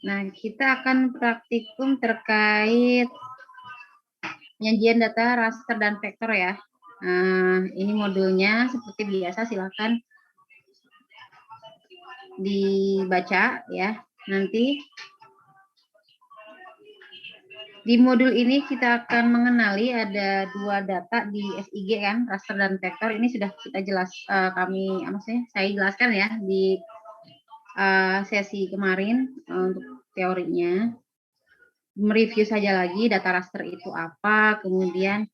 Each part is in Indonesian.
Nah, kita akan praktikum terkait penyajian data raster dan vektor ya. Nah, ini modulnya seperti biasa, silakan dibaca ya. Nanti di modul ini kita akan mengenali ada dua data di SIG kan, raster dan vektor. Ini sudah kita maksudnya saya jelaskan ya di sesi kemarin untuk teorinya. Mereview saja lagi data raster itu apa, kemudian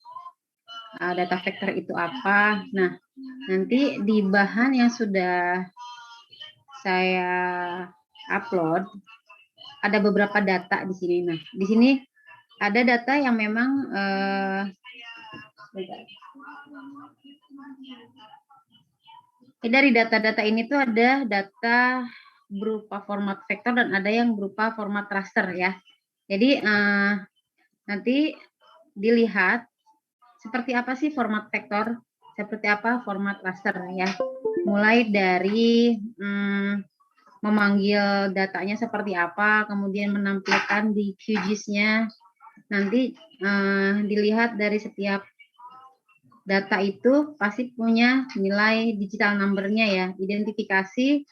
data vektor itu apa. Nah, nanti di bahan yang sudah saya upload ada beberapa data di sini. Nah, di sini ada data yang memang dari data-data ini tuh ada data berupa format vektor dan ada yang berupa format raster ya. Jadi nanti dilihat seperti apa sih format vektor, seperti apa format raster ya. Mulai dari memanggil datanya seperti apa, kemudian menampilkan di QGIS-nya. Nanti dilihat dari setiap data itu pasti punya nilai digital number-nya ya, identifikasi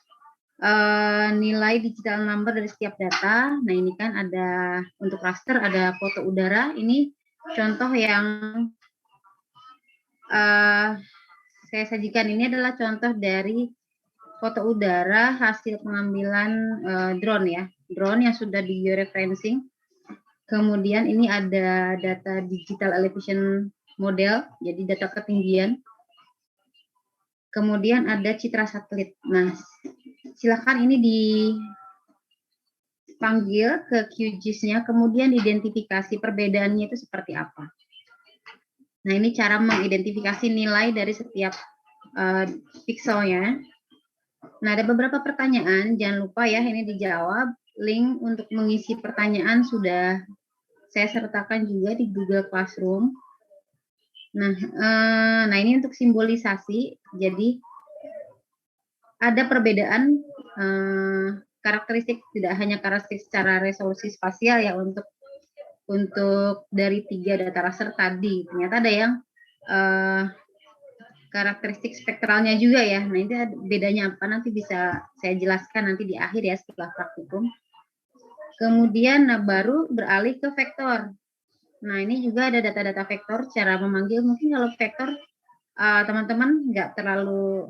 nilai digital number dari setiap data. Nah, ini kan ada untuk raster ada foto udara. Ini contoh yang saya sajikan ini adalah contoh dari foto udara hasil pengambilan drone ya, drone yang sudah di georeferencing. Kemudian ini ada data digital elevation model, jadi data ketinggian. Kemudian ada citra satelit. Nah, silakan ini dipanggil ke QGIS-nya, kemudian identifikasi perbedaannya itu seperti apa. Nah, ini cara mengidentifikasi nilai dari setiap pixelnya. Nah, ada beberapa pertanyaan, jangan lupa ya ini dijawab. Link untuk mengisi pertanyaan sudah saya sertakan juga di Google Classroom. Nah, ini untuk simbolisasi. Jadi ada perbedaan karakteristik, tidak hanya karakteristik secara resolusi spasial ya untuk dari 3 data raster tadi. Ternyata ada yang karakteristik spektralnya juga ya. Nah, itu bedanya apa nanti bisa saya jelaskan nanti di akhir ya setelah praktikum. Kemudian baru beralih ke vektor. Nah, ini juga ada data-data vektor, cara memanggil. Mungkin kalau vektor teman-teman nggak terlalu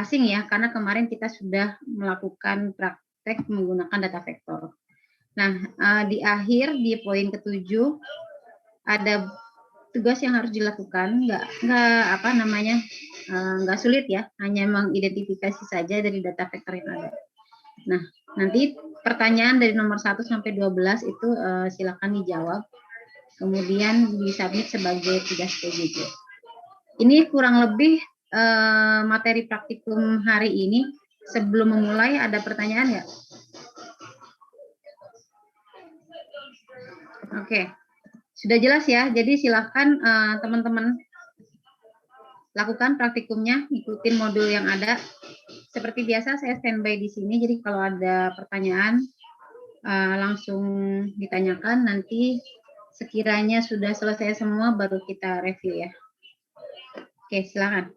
asing ya, karena kemarin kita sudah melakukan praktek menggunakan data vektor. Nah, di akhir di poin ke-7 ada tugas yang harus dilakukan, nggak sulit ya, hanya mengidentifikasi saja dari data vektor yang ada. Nah, nanti pertanyaan dari nomor 1 sampai 12 itu silakan dijawab, kemudian disubmit sebagai tugas PJJ. Ini kurang lebih materi praktikum hari ini. Sebelum memulai ada pertanyaan nggak? Oke, sudah jelas ya. Jadi silakan teman-teman lakukan praktikumnya, ikutin modul yang ada. Seperti biasa saya standby di sini. Jadi kalau ada pertanyaan langsung ditanyakan. Nanti sekiranya sudah selesai semua baru kita review ya. Oke, silakan.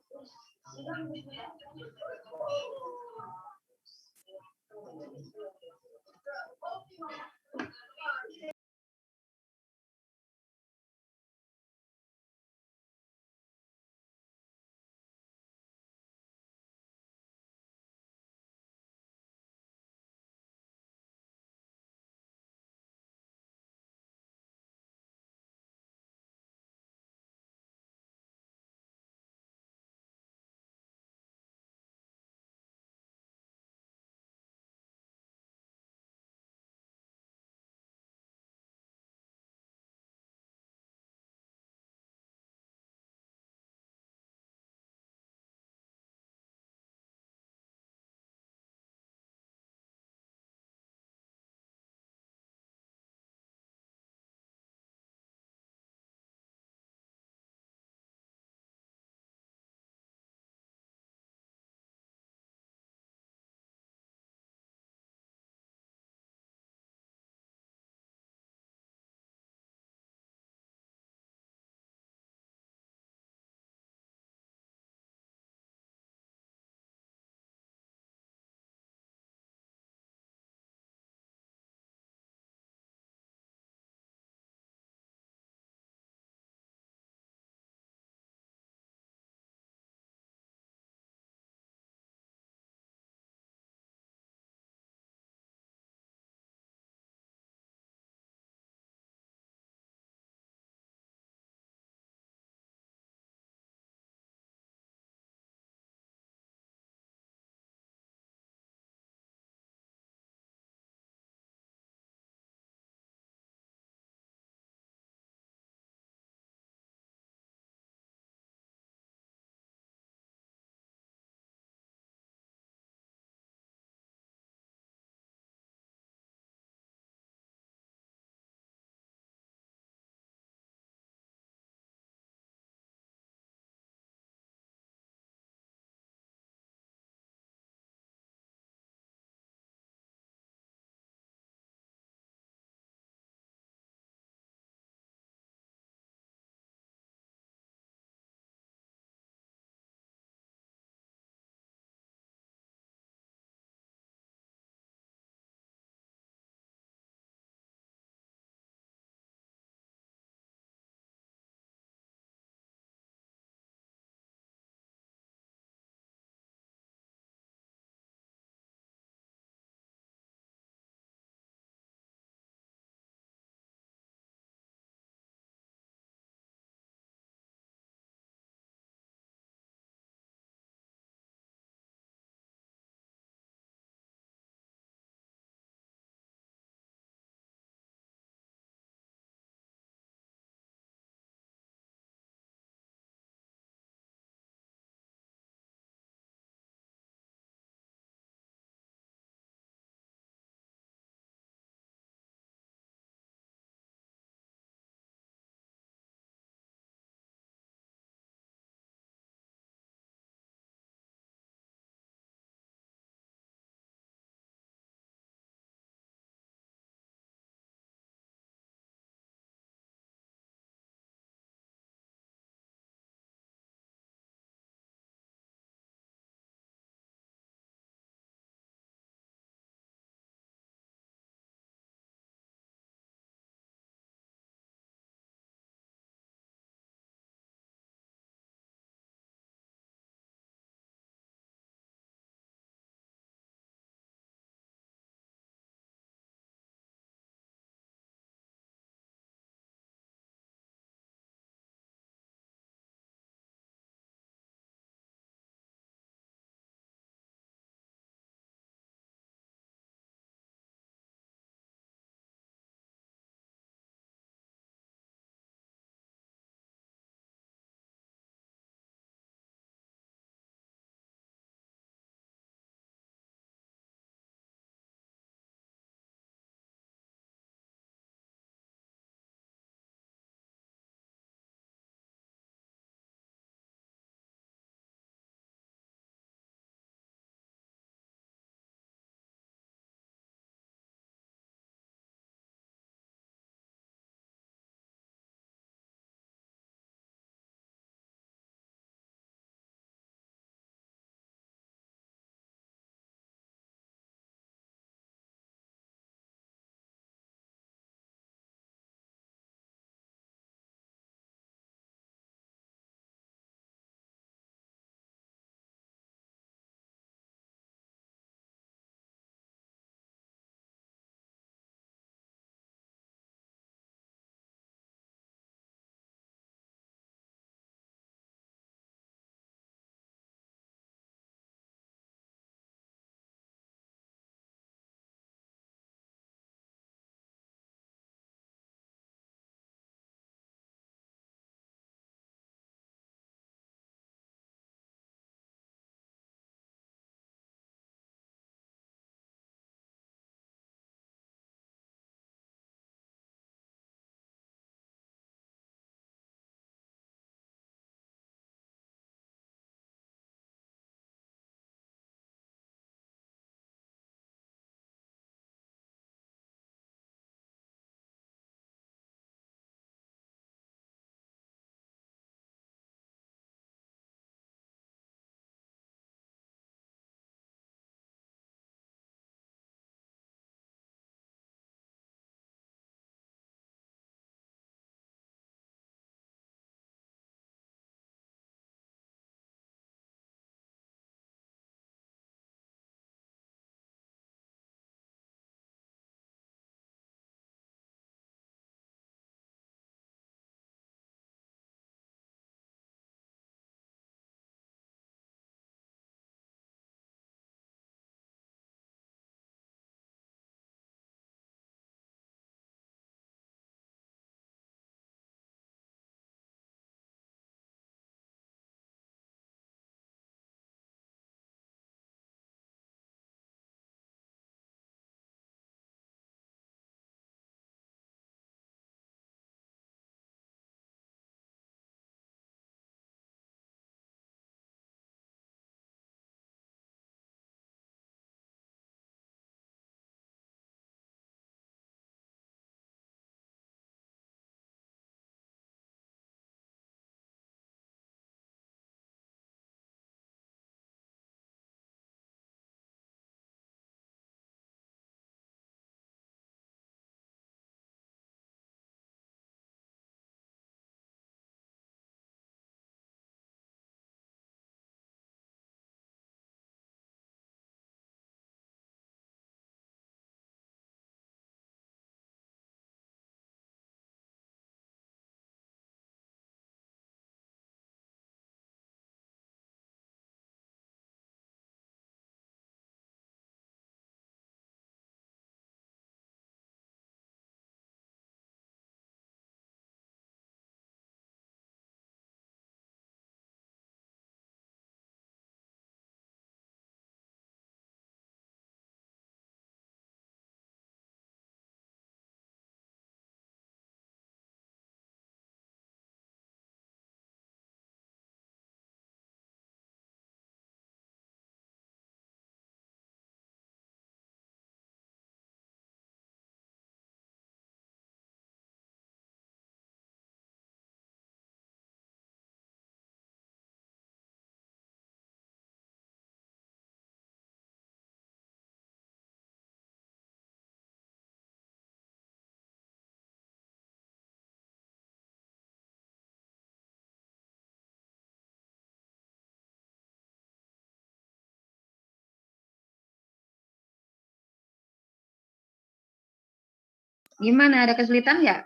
Gimana? Ada kesulitan nggak?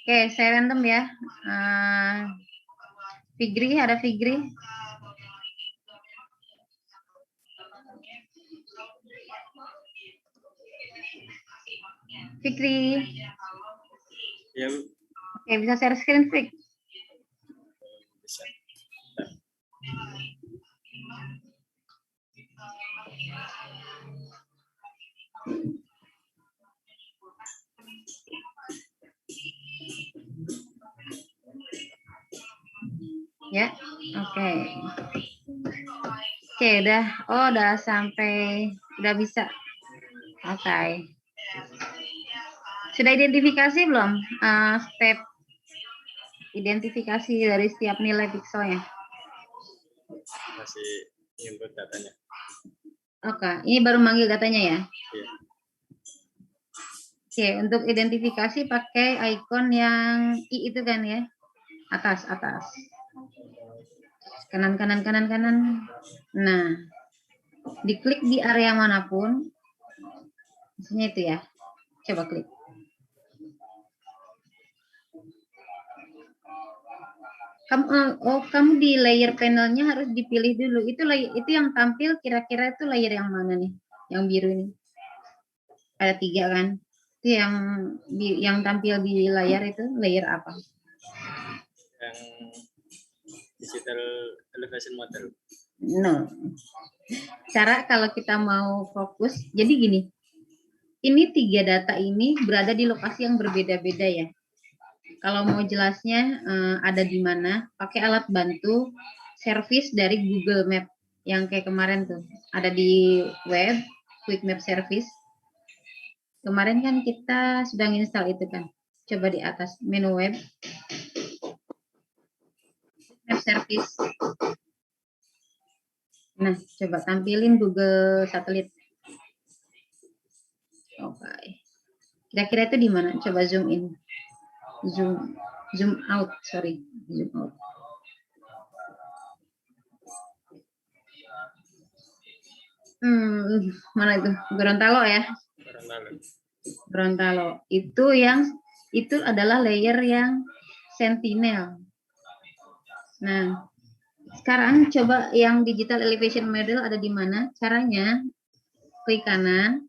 Oke, saya random ya. Figri, ada Figri? Fikri. Ya, Bu. Oke, bisa share screen, Fik? Bisa. Ya, oke. Oke, udah. Oh, udah sampai, udah bisa. Oke. Sudah identifikasi belum step identifikasi dari setiap nilai pikselnya? Masih input datanya. Oke, ini baru manggil datanya ya? Iya. Oke, untuk identifikasi pakai icon yang I itu kan ya? Atas. Kanan. Nah, diklik di area manapun. Misalnya itu ya. Coba klik. Kamu di layer panelnya harus dipilih dulu. Itu yang tampil kira-kira itu layer yang mana nih? Yang biru ini. Ada 3 kan? Itu yang tampil di layar itu layer apa? Yang digital elevation model. No. Cara kalau kita mau fokus, jadi gini. Ini 3 data ini berada di lokasi yang berbeda-beda ya. Kalau mau jelasnya ada di mana, pakai alat bantu service dari Google Map yang kayak kemarin tuh. Ada di web, Quick Map Service. Kemarin kan kita sudah install itu kan. Coba di atas menu web. Map Service. Nah, coba tampilin Google Satelit. Oke. Kira-kira itu di mana? Coba zoom in. Zoom out, sorry. Zoom out. Mana itu? Gorontalo ya? Gorontalo. Itu adalah layer yang sentinel. Nah, sekarang coba yang digital elevation model ada di mana? Caranya klik kanan.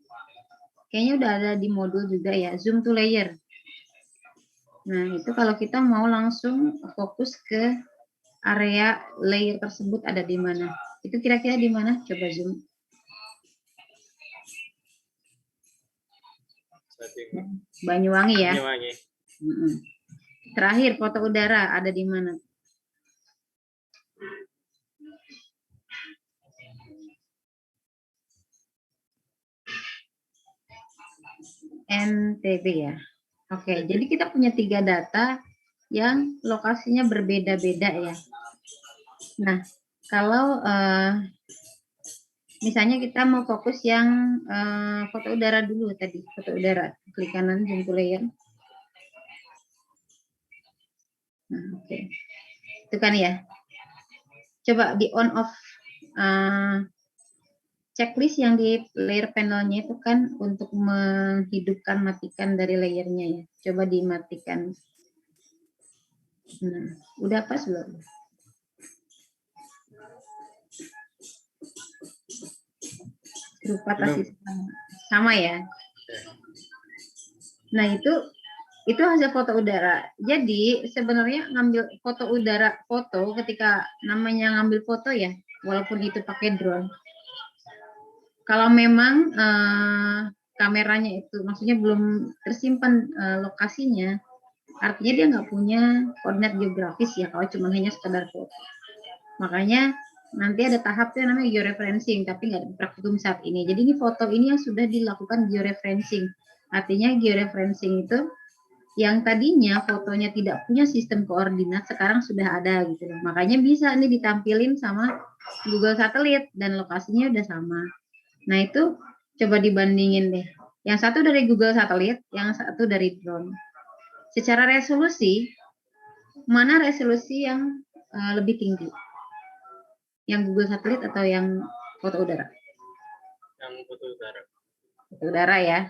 Kayaknya udah ada di modul juga ya, zoom to layer. Nah, itu kalau kita mau langsung fokus ke area layer tersebut ada di mana. Itu kira-kira di mana? Coba zoom. Banyuwangi ya. Banyuwangi. Terakhir foto udara ada di mana? NTB ya. Oke, jadi kita punya 3 data yang lokasinya berbeda-beda ya. Nah, kalau misalnya kita mau fokus yang foto udara dulu tadi, foto udara, klik kanan zoom to layer. Nah, oke. Itu kan ya. Coba di on off checklist yang di layer panelnya itu kan untuk menghidupkan matikan dari layernya ya. Coba dimatikan. Nah, udah pas belum? Rupa sama ya. Nah, itu hasil foto udara. Jadi sebenarnya ngambil foto udara ketika namanya ngambil foto ya, walaupun itu pakai drone. Kalau memang kameranya itu maksudnya belum tersimpan lokasinya, artinya dia nggak punya koordinat geografis ya kalau cuma hanya sekedar foto. Makanya nanti ada tahap yang namanya georeferencing, tapi nggak ada praktikum saat ini. Jadi ini foto ini yang sudah dilakukan georeferencing. Artinya georeferencing itu yang tadinya fotonya tidak punya sistem koordinat sekarang sudah ada gitu loh. Makanya bisa nih ditampilin sama Google Satelit dan lokasinya udah sama. Nah, itu coba dibandingin deh. Yang satu dari Google Satelit, yang satu dari drone. Secara resolusi, mana resolusi yang lebih tinggi? Yang Google Satelit atau yang foto udara? Yang foto udara. Foto udara ya.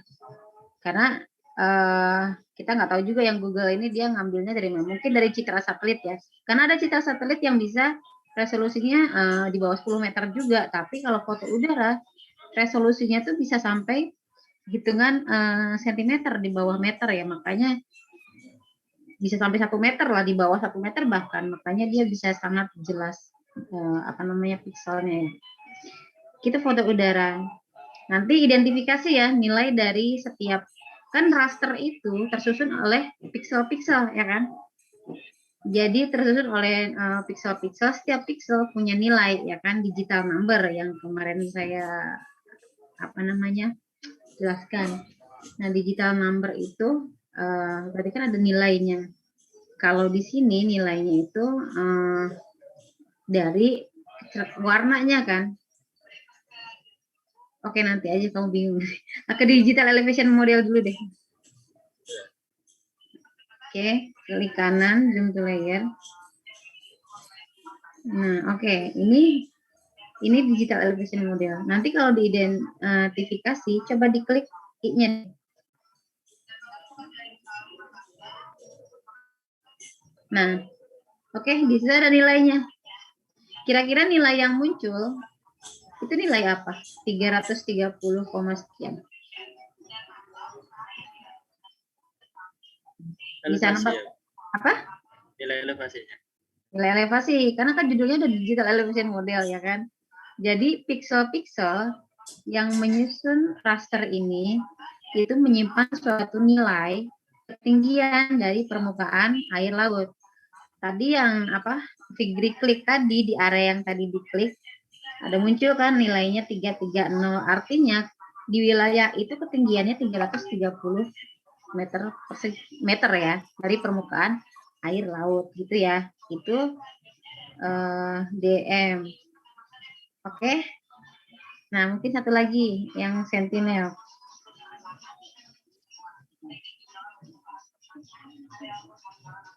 Karena kita nggak tahu juga yang Google ini dia ngambilnya dari mana. Mungkin dari citra satelit ya. Karena ada citra satelit yang bisa resolusinya di bawah 10 meter juga. Tapi kalau foto udara, resolusinya tuh bisa sampai hitungan sentimeter di bawah meter ya. Makanya bisa sampai 1 meter lah, di bawah 1 meter bahkan. Makanya dia bisa sangat jelas pikselnya ya. Kita foto udara. Nanti identifikasi ya nilai dari setiap, kan raster itu tersusun oleh piksel-piksel ya kan. Jadi tersusun oleh piksel-piksel, setiap piksel punya nilai ya kan, digital number yang kemarin saya jelaskan. Nah, digital number itu berarti kan ada nilainya. Kalau di sini nilainya itu dari warnanya kan. Oke, nanti aja kamu bingung. Ke digital elevation model dulu deh. Oke, klik kanan, zoom to layer. Nah, oke, ini digital elevation model. Nanti kalau diidentifikasi, coba diklik I-nya. Nah, oke, di situ ada nilainya. Kira-kira nilai yang muncul itu nilai apa? 330, sekian. Bisa nebak apa? Nilai elevasinya. Nilai elevasi, karena kan judulnya ada digital elevation model ya kan. Jadi piksel-piksel yang menyusun raster ini itu menyimpan suatu nilai ketinggian dari permukaan air laut. Tadi yang Figri klik tadi, di area yang tadi diklik, ada muncul kan nilainya 330, artinya di wilayah itu ketinggiannya 330 meter ya dari permukaan air laut gitu ya. Itu DM. Oke. Nah, mungkin satu lagi yang sentinel.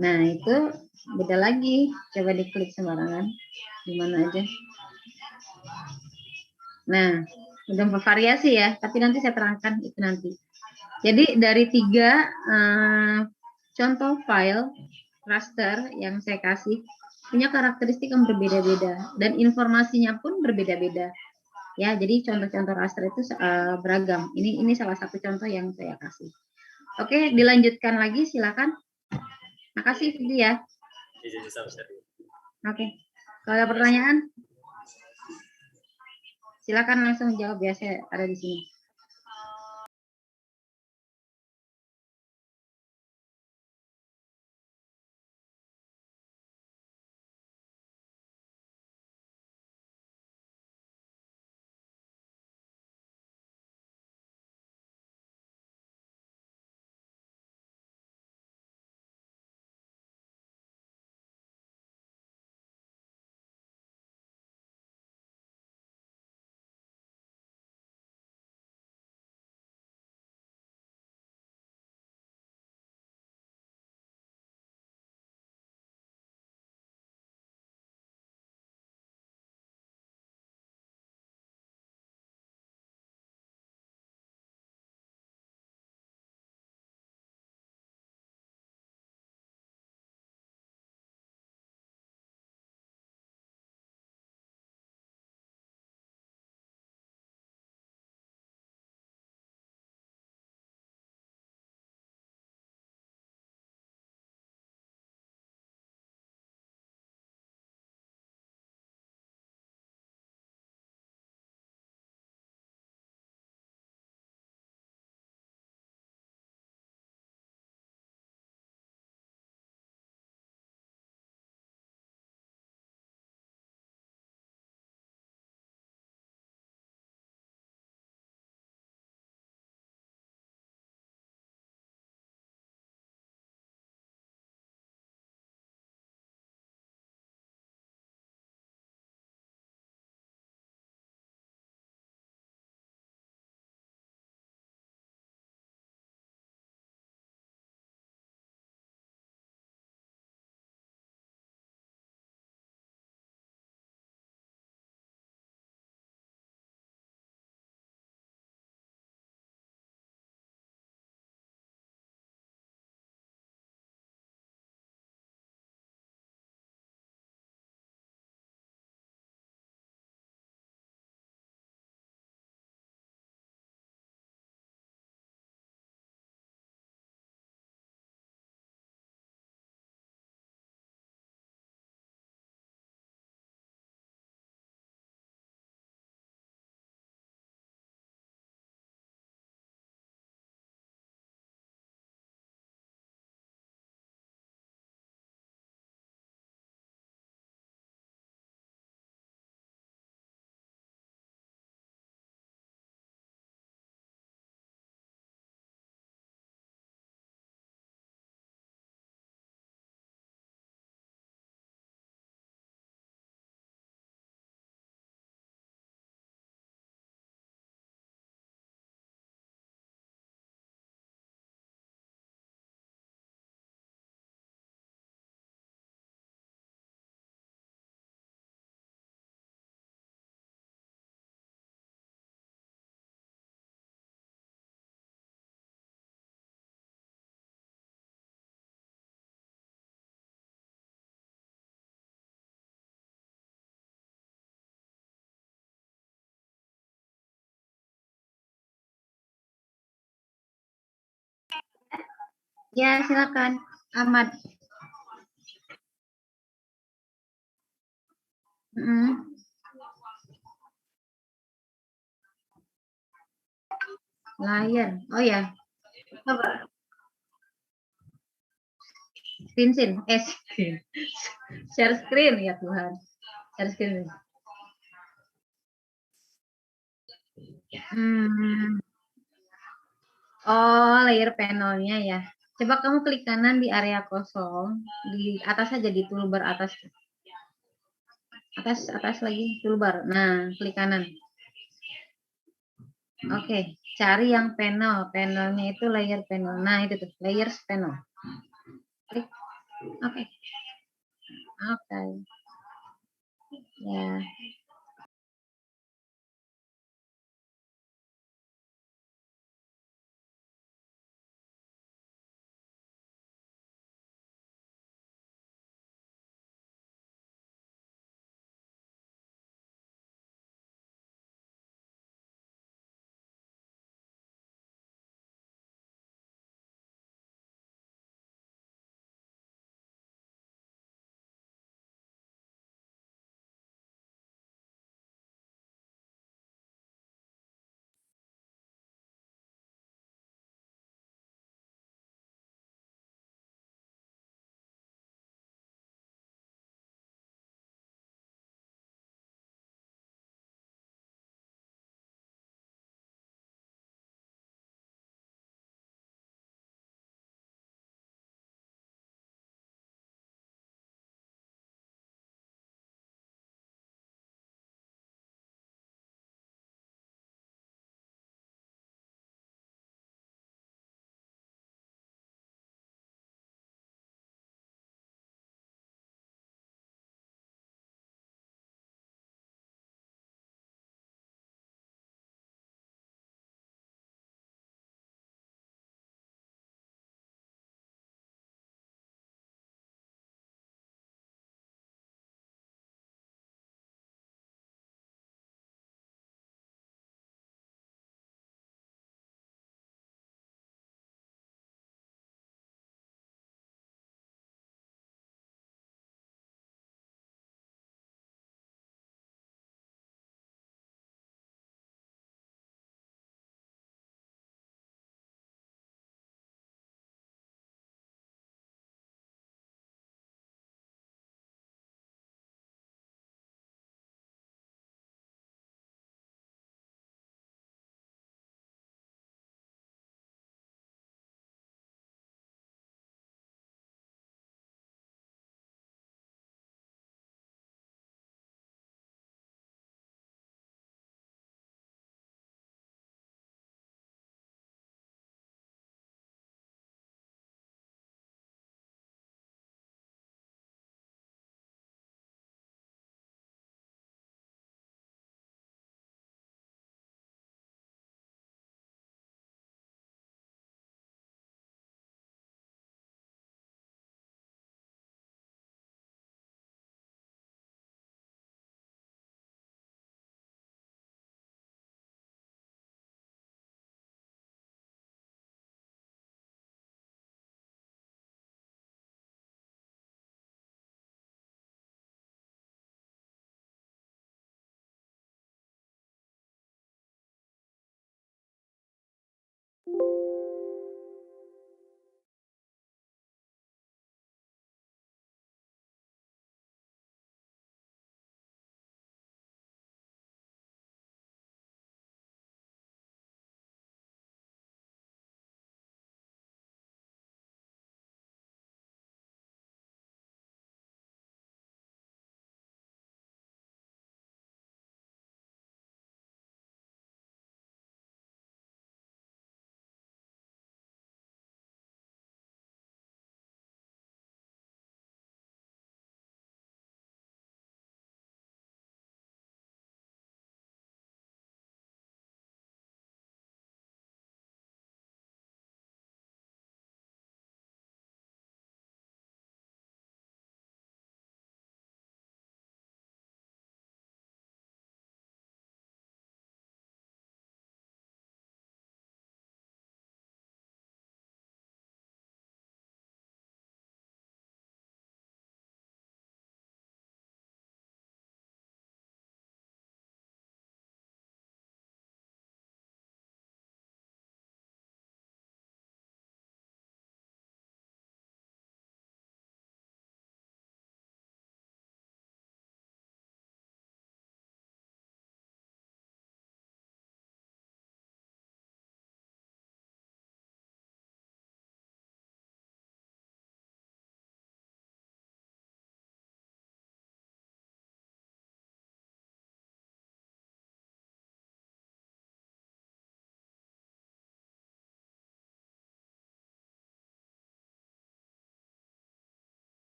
Nah, itu beda lagi. Coba diklik sembarangan. Dimana aja. Nah, udah bervariasi ya. Tapi nanti saya terangkan itu nanti. Jadi dari 3 contoh file raster yang saya kasih punya karakteristik yang berbeda-beda dan informasinya pun berbeda-beda. Ya, jadi contoh-contoh raster itu beragam. Ini salah satu contoh yang saya kasih. Oke, dilanjutkan lagi silakan. Makasih Fidi ya. Oke. Kalau ada pertanyaan silakan langsung jawab ya, saya ada di sini. Ya, silakan, Ahmad. Layar. Oh ya, coba screen. Share screen ya Tuhan. Share screen. Hmm. Oh, layer panelnya ya. Coba kamu klik kanan di area kosong, di atas aja di toolbar atas. Atas lagi toolbar. Nah, klik kanan. Oke, cari yang panel. Panelnya itu layer panel. Nah, itu tuh, layers panel. Klik. Oke. Oke. Ya.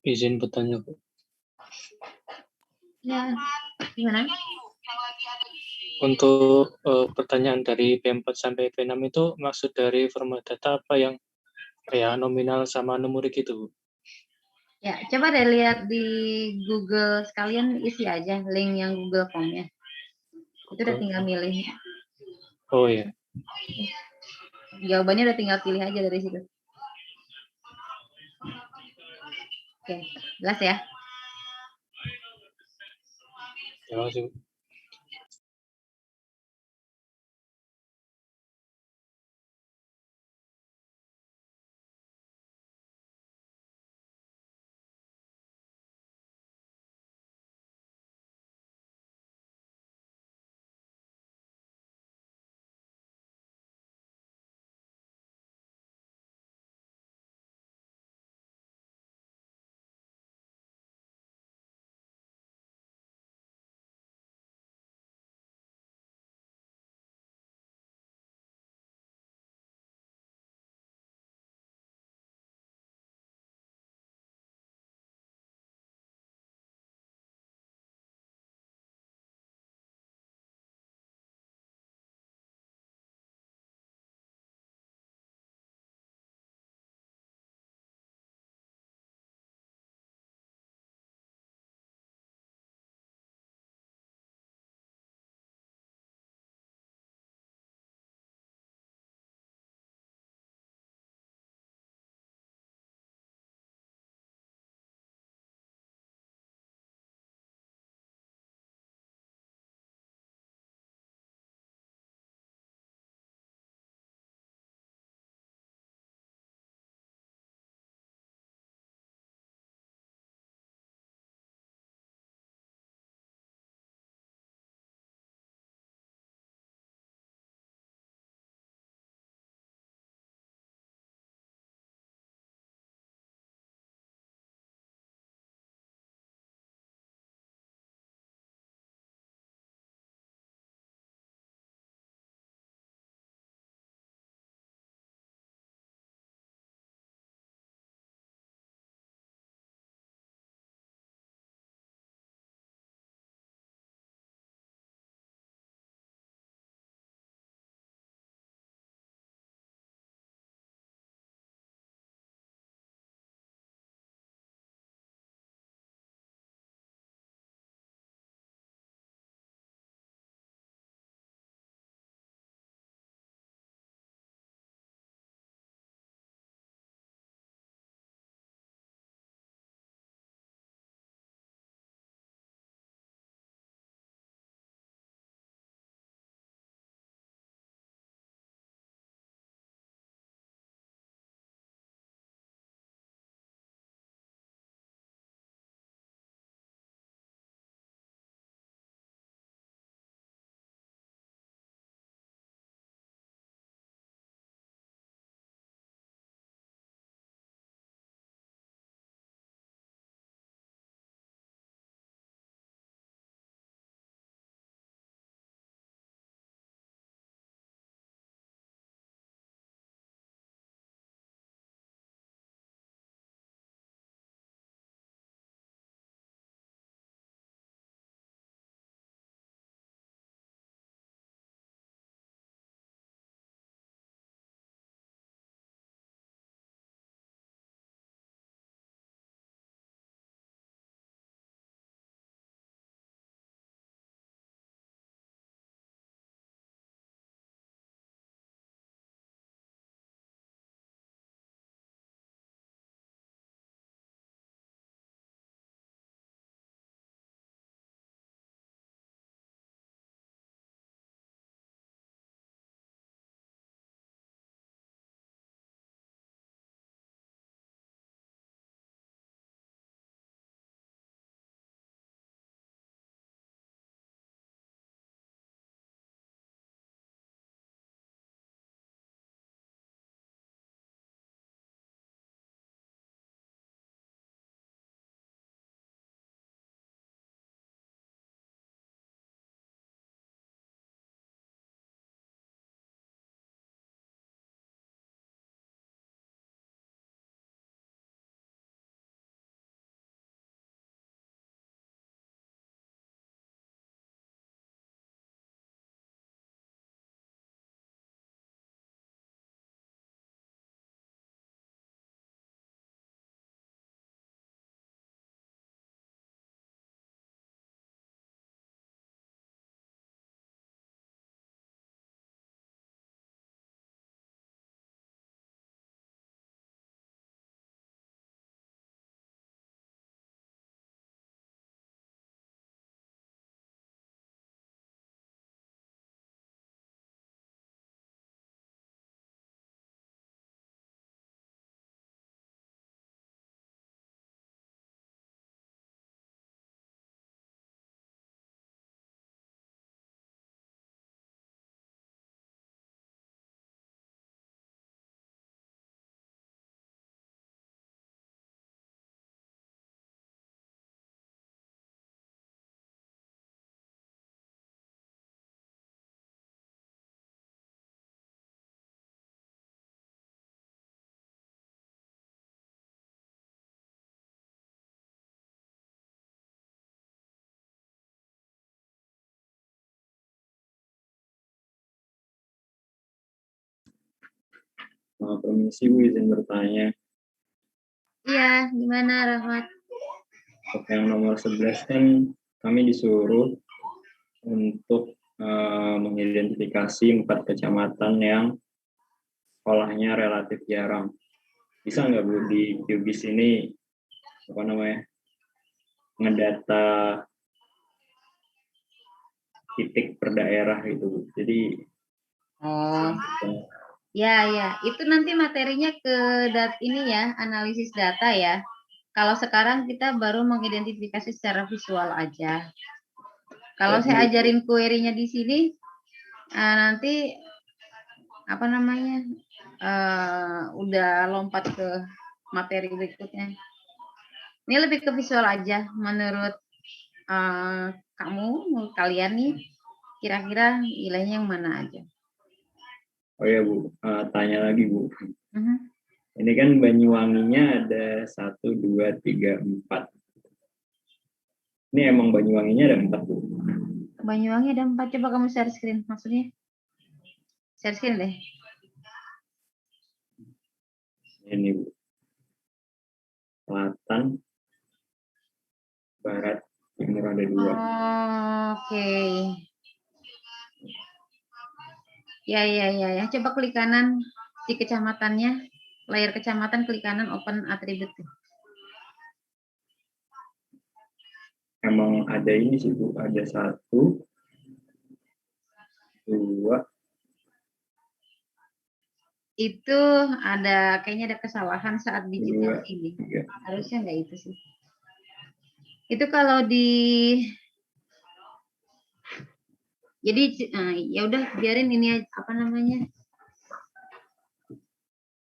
Izin bertanya, Bu. Ya, gimana? Untuk pertanyaan dari P4 sampai P6 itu maksud dari format data apa yang kayak nominal sama numerik itu, Bu? Ya, coba deh lihat di Google sekalian isi aja link yang Google Form-nya. Itu udah tinggal milih. Oh ya. Jawabannya udah tinggal pilih aja dari situ. Oke, jelas ya? Terima kasih, Bu. Permisi Bu, izin bertanya. Iya, gimana Rahmat? Untuk yang nomor 11 kan kami disuruh untuk mengidentifikasi 4 kecamatan yang sekolahnya relatif jarang. Bisa nggak Bu di QGIS ini apa namanya ngedata titik per daerah gitu Bu. Jadi Oh, ya, itu nanti materinya ke ini ya, analisis data ya. Kalau sekarang kita baru mengidentifikasi secara visual aja. Kalau saya ajarin query-nya di sini, nanti apa namanya, udah lompat ke materi berikutnya. Ini lebih ke visual aja. Menurut kalian nih, kira-kira nilainya yang mana aja? Oh ya Bu, tanya lagi Bu. Mhm. Ini kan Banyuwanginya ada 1, 2, 3, 4. Ini emang Banyuwanginya ada 4 Bu. Banyuwangi ada 4. Coba kamu share screen, maksudnya share screen deh. Ini Bu. Selatan, barat, timur ada 2. Oke. Ya. Coba klik kanan di kecamatannya, layar kecamatan, klik kanan open attribute. Emang ada ini sih Bu, ada 1, 2. Itu kayaknya ada kesalahan saat digital 2, ini. 3. Harusnya enggak itu sih. Itu kalau di jadi ya udah biarin ini apa namanya.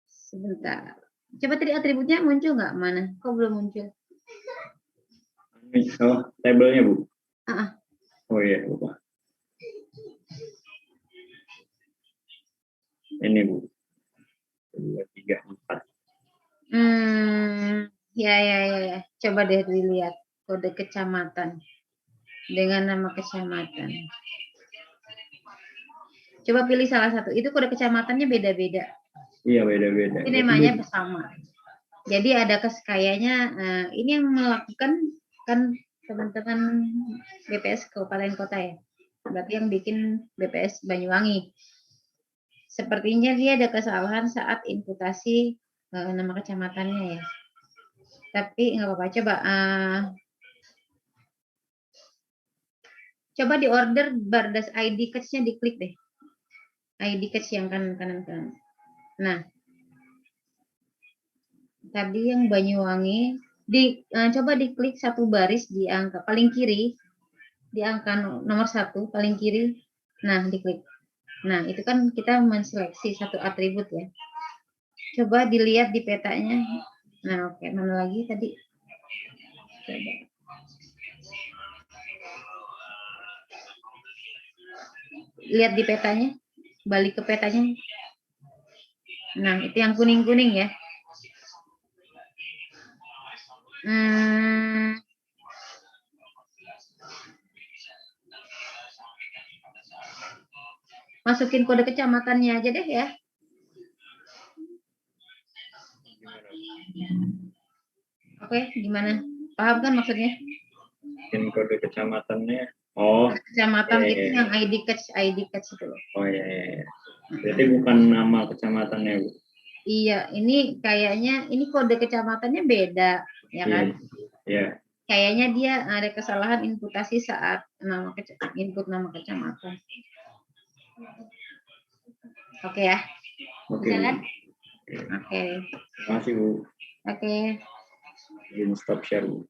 Sebentar. Coba tadi atributnya muncul nggak? Mana? Kok belum muncul? Oh, tabelnya Bu. Ah. Oh iya, lupa. Ini Bu. 2, 3, 4. Ya. Coba deh dilihat kode kecamatan dengan nama kecamatan. Coba pilih salah satu. Itu kode kecamatannya beda-beda. Iya, beda-beda. Ini namanya bersama. Jadi ada kayaknya ini yang melakukan kan teman-teman BPS Kabupaten Kota ya. Berarti yang bikin BPS Banyuwangi. Sepertinya dia ada kesalahan saat inputasi nama kecamatannya ya. Tapi nggak apa-apa. Coba di order Bardas ID catch-nya diklik deh. ID catch yang kanan. Nah, tadi yang Banyuwangi coba diklik satu baris di angka paling kiri, di angka nomor 1 paling kiri. Nah, diklik. Nah, itu kan kita menseleksi satu atribut ya. Coba dilihat di petanya. Nah, oke, mana lagi tadi? Coba. Lihat di petanya, balik ke petanya. Nah, itu yang kuning-kuning ya. Masukin kode kecamatannya aja deh ya. Oke, gimana? Paham kan maksudnya? Masukin kode kecamatannya. Oh, kecamatan itu yang ID catch itu loh. Oh iya. Berarti bukan nama kecamatannya Bu. Iya, ini kayaknya ini kode kecamatannya beda, ya kan? Iya. Kayaknya dia ada kesalahan inputasi saat input nama kecamatan. Oke ya. Bisa kan? Oke. Terima kasih Bu. Oke. Izin stop share Bu.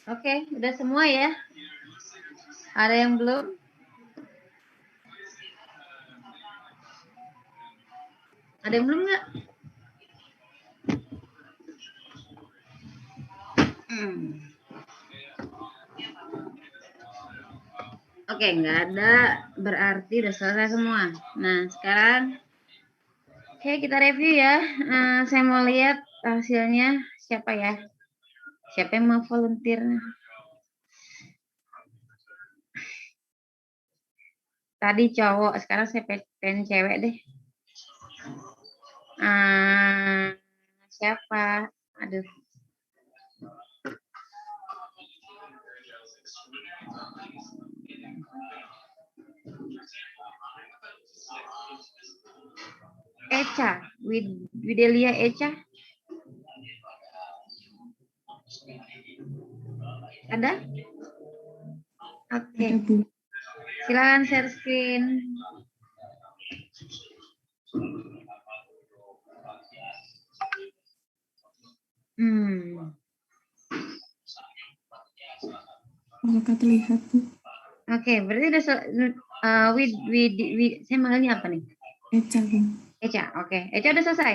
Oke, udah semua ya? Ada yang belum? Ada yang belum nggak? Oke, nggak ada. Berarti udah selesai semua. Nah, sekarang oke, kita review ya. Saya mau lihat hasilnya siapa ya? Siapa yang mau volunteer? Tadi cowok, sekarang saya pengen cewek deh. Siapa? Aduh. Echa, Widelia Echa. Ada? Oke. Ada, Bu. Silakan share screen. Apakah terlihat, Bu? Oke, berarti udah saya manggilnya apa nih? Eca, Bu. Echa, oke. Echa udah selesai?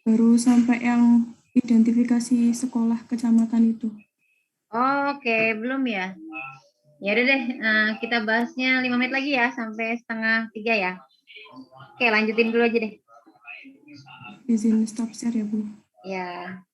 Baru sampai yang identifikasi sekolah kecamatan itu. Oke, belum ya? Ya udah deh, kita bahasnya 5 menit lagi ya, sampai 2:30 ya. Oke, lanjutin dulu aja deh. Izin stop share ya, Bu. Ya.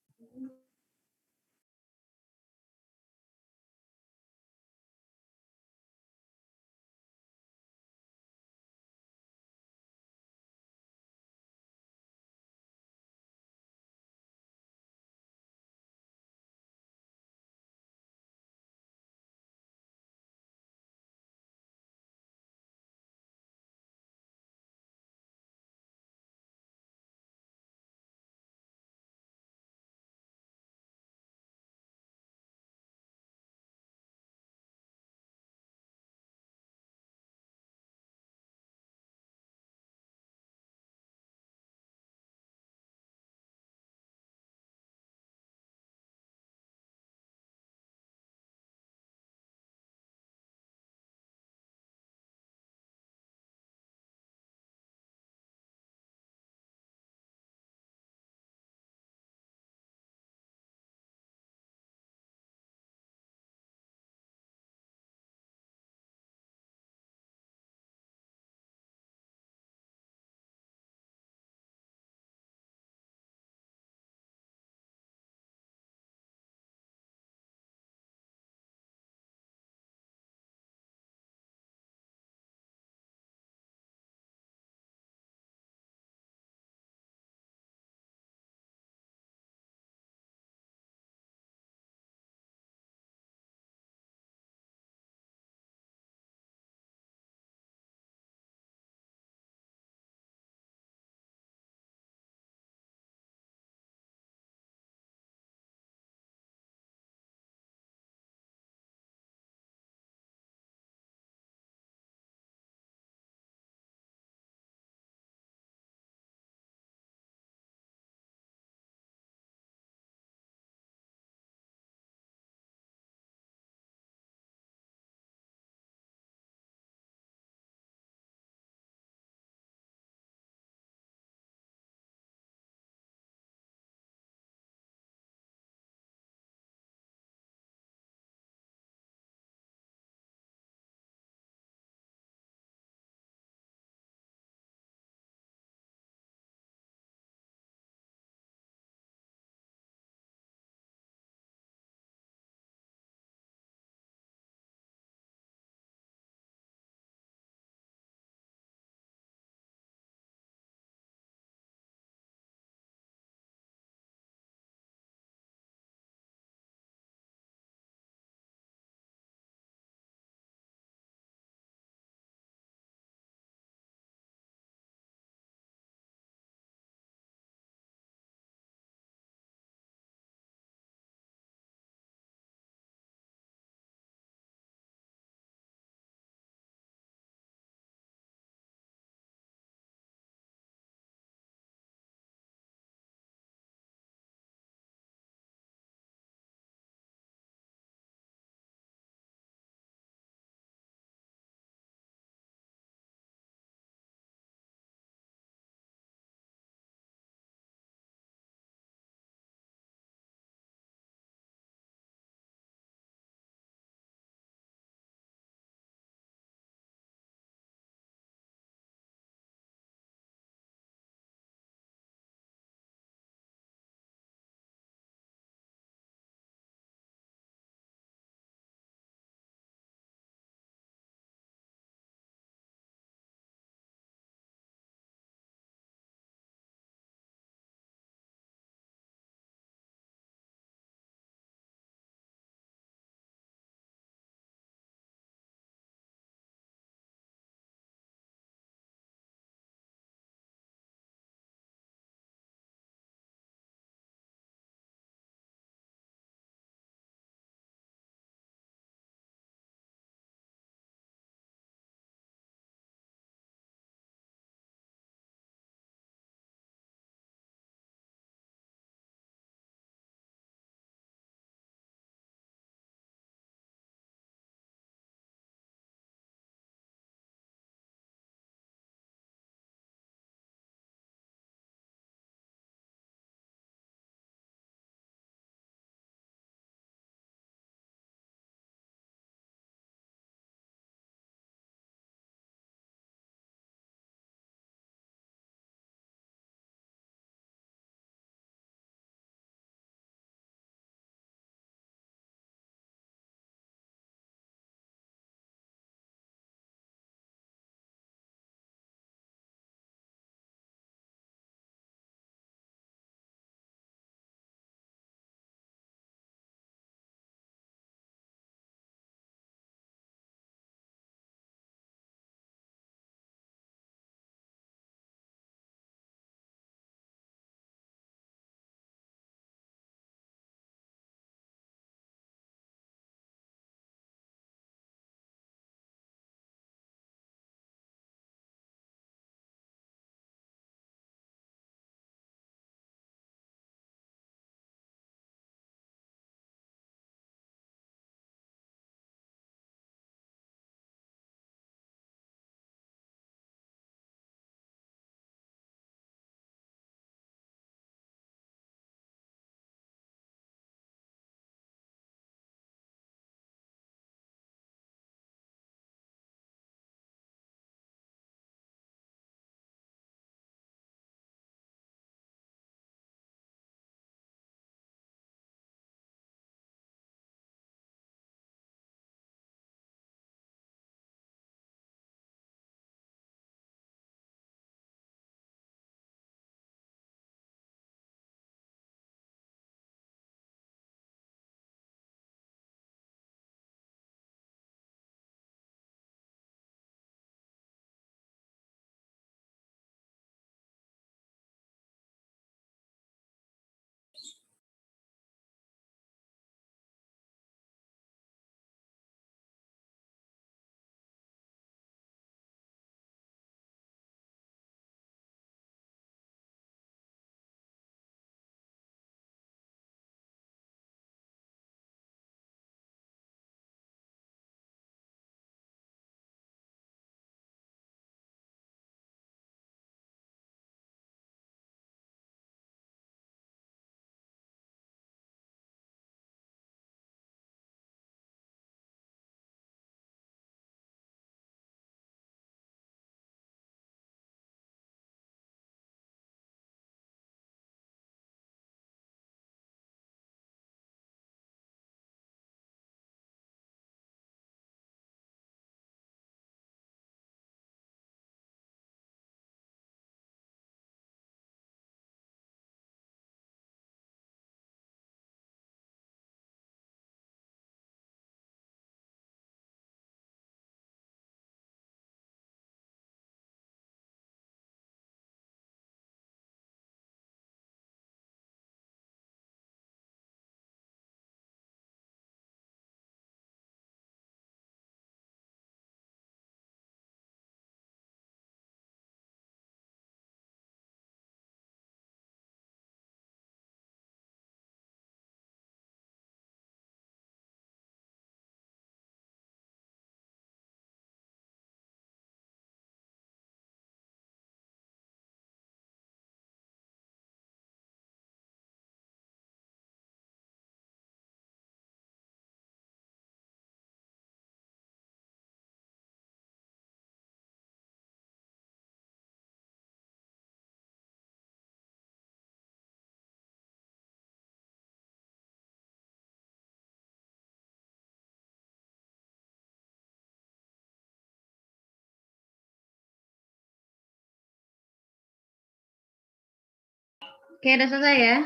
Oke, udah selesai ya?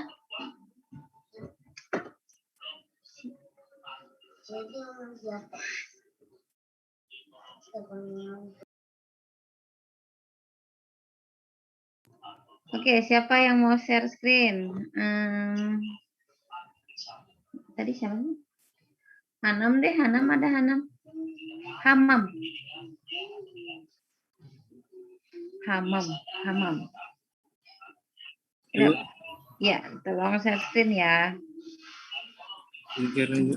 Oke, siapa yang mau share screen? Tadi siapa? Hanam deh, Hanam ada Hanam. Hamam. Ibu, Ya, tolong share screen ya. pikirin, Bu.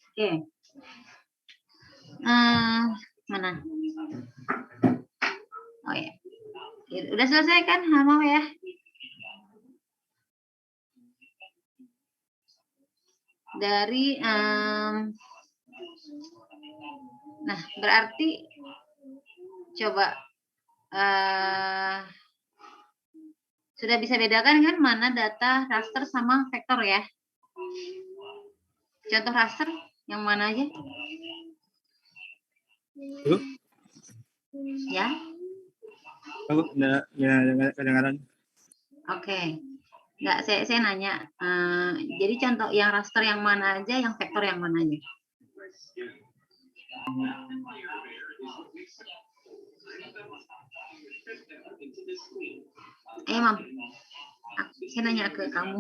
Oke. Mana? Oh ya. Udah selesai kan, Hamam ya? Dari nah, berarti coba sudah bisa bedakan kan mana data raster sama vektor ya? Contoh raster yang mana aja? Bu, Ya. Bu, nggak kedengaran. Oke. Enggak, saya nanya. Jadi contoh yang raster yang mana aja, yang vektor yang mana aja? Mam. Saya nanya ke kamu.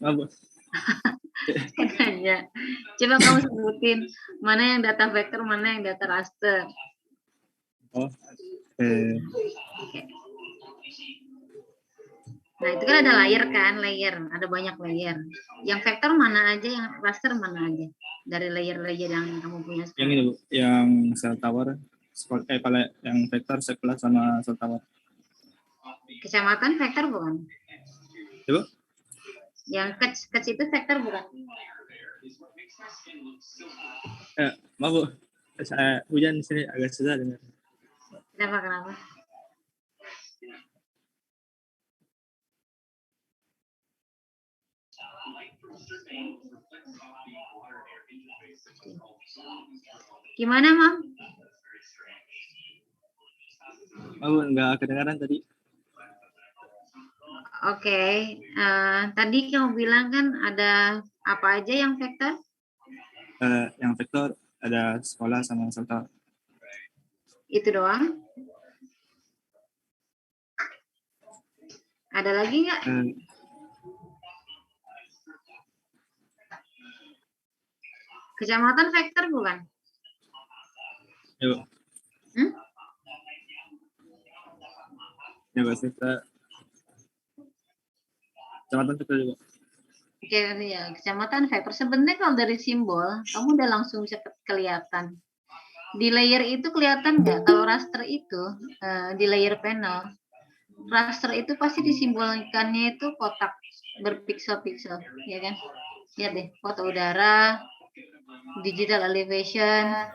Maaf, Bu. Saya nanya. Coba kamu sebutin mana yang data vektor, mana yang data raster. Oh, Nah, itu kan ada layer kan, ada banyak layer. Yang vektor mana aja, yang raster mana aja dari layer-layer yang kamu punya yang sekarang. ini, Bu, yang cell tower, kalau yang vektor sekelas sama cell tower. Kecamatan vektor bukan? Ibu? Yang kec itu vektor bukan? Maaf, Bu. Hujan di sini agak susah dengar. Kenapa? Gimana, Mam? Maaf, Bu, nggak kedengaran tadi. Oke. Tadi kamu bilang kan ada apa aja yang vektor? Yang vektor ada sekolah sama cell tower. Itu doang? Ada lagi nggak? Kecamatan vektor bukan? Ya, Bu. Ya, Bu, kita kecamatan vektor juga. Oke, ya, kecamatan vektor. Sebenarnya kalau dari simbol, kamu udah langsung bisa kelihatan. Di layer itu kelihatan nggak? Kalau raster itu, di layer panel, raster itu pasti disimbolkannya itu kotak berpiksel-piksel, ya kan? Lihat deh, foto udara, digital elevation,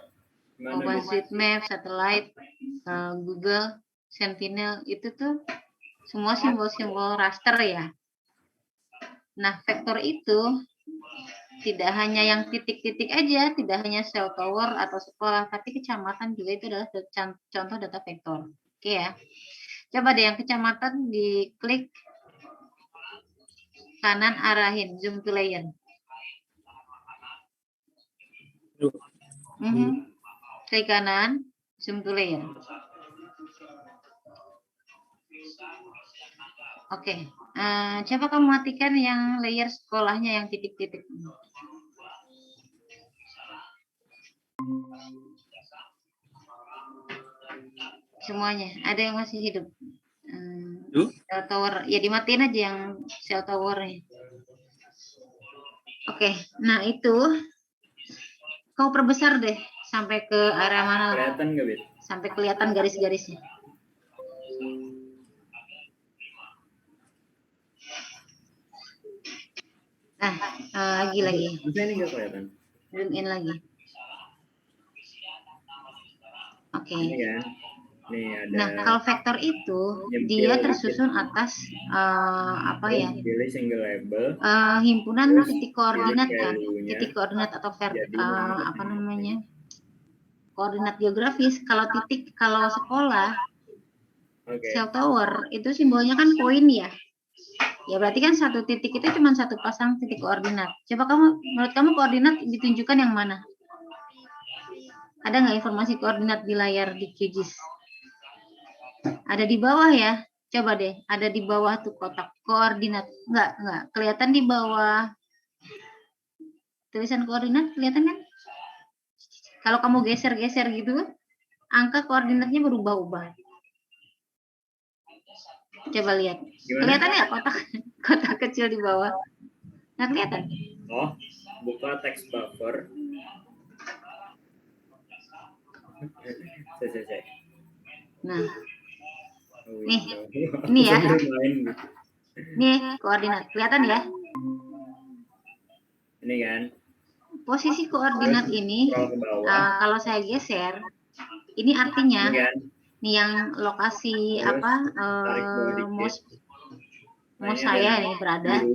OpenStreetMap, satellite, Google, Sentinel, itu tuh semua simbol-simbol raster ya. Nah, vektor itu tidak hanya yang titik-titik aja, tidak hanya cell tower atau sekolah, tapi kecamatan juga itu adalah contoh data vektor. Oke ya. Coba deh yang kecamatan diklik kanan arahin, zoom to layer. Klik kanan, zoom to layer. Oke. Coba kamu matikan yang layer sekolahnya yang titik-titik. Semuanya. Ada yang masih hidup. Cell tower. Ya dimatiin aja yang cell towernya. Oke. Nah itu. Kau perbesar deh. Sampai ke area mana. Kelihatan nggak, Bet? Sampai kelihatan garis-garisnya. Nah, lagi. Bisa ini nggak kelihatan? Zoom in lagi. Oke. Ini kan? Nih ada. Nah, kalau vektor itu dia tersusun atas apa ya? Pilih single label. Himpunan Terus titik koordinat kan, value-nya. titik koordinat atau Jadi apa namanya? Koordinat geografis. Kalau sekolah, cell tower itu simbolnya kan poin ya. Ya berarti kan satu titik itu cuma satu pasang titik koordinat. Coba menurut kamu koordinat ditunjukkan yang mana? Ada nggak informasi koordinat di layar di QGIS? Ada di bawah ya. Coba deh, ada di bawah tuh kotak koordinat. Enggak. Kelihatan di bawah tulisan koordinat, kelihatan kan? Kalau kamu geser-geser gitu, angka koordinatnya berubah-ubah. Coba lihat. Kelihatan ya kotak kecil di bawah? Nggak kelihatan? Oh, buka text buffer. Nah, nih, ini ya. Nih koordinat, kelihatan ya? Ini kan. Posisi koordinat ini, kalau saya geser, ini artinya, nih yang lokasi mouse saya nih berada,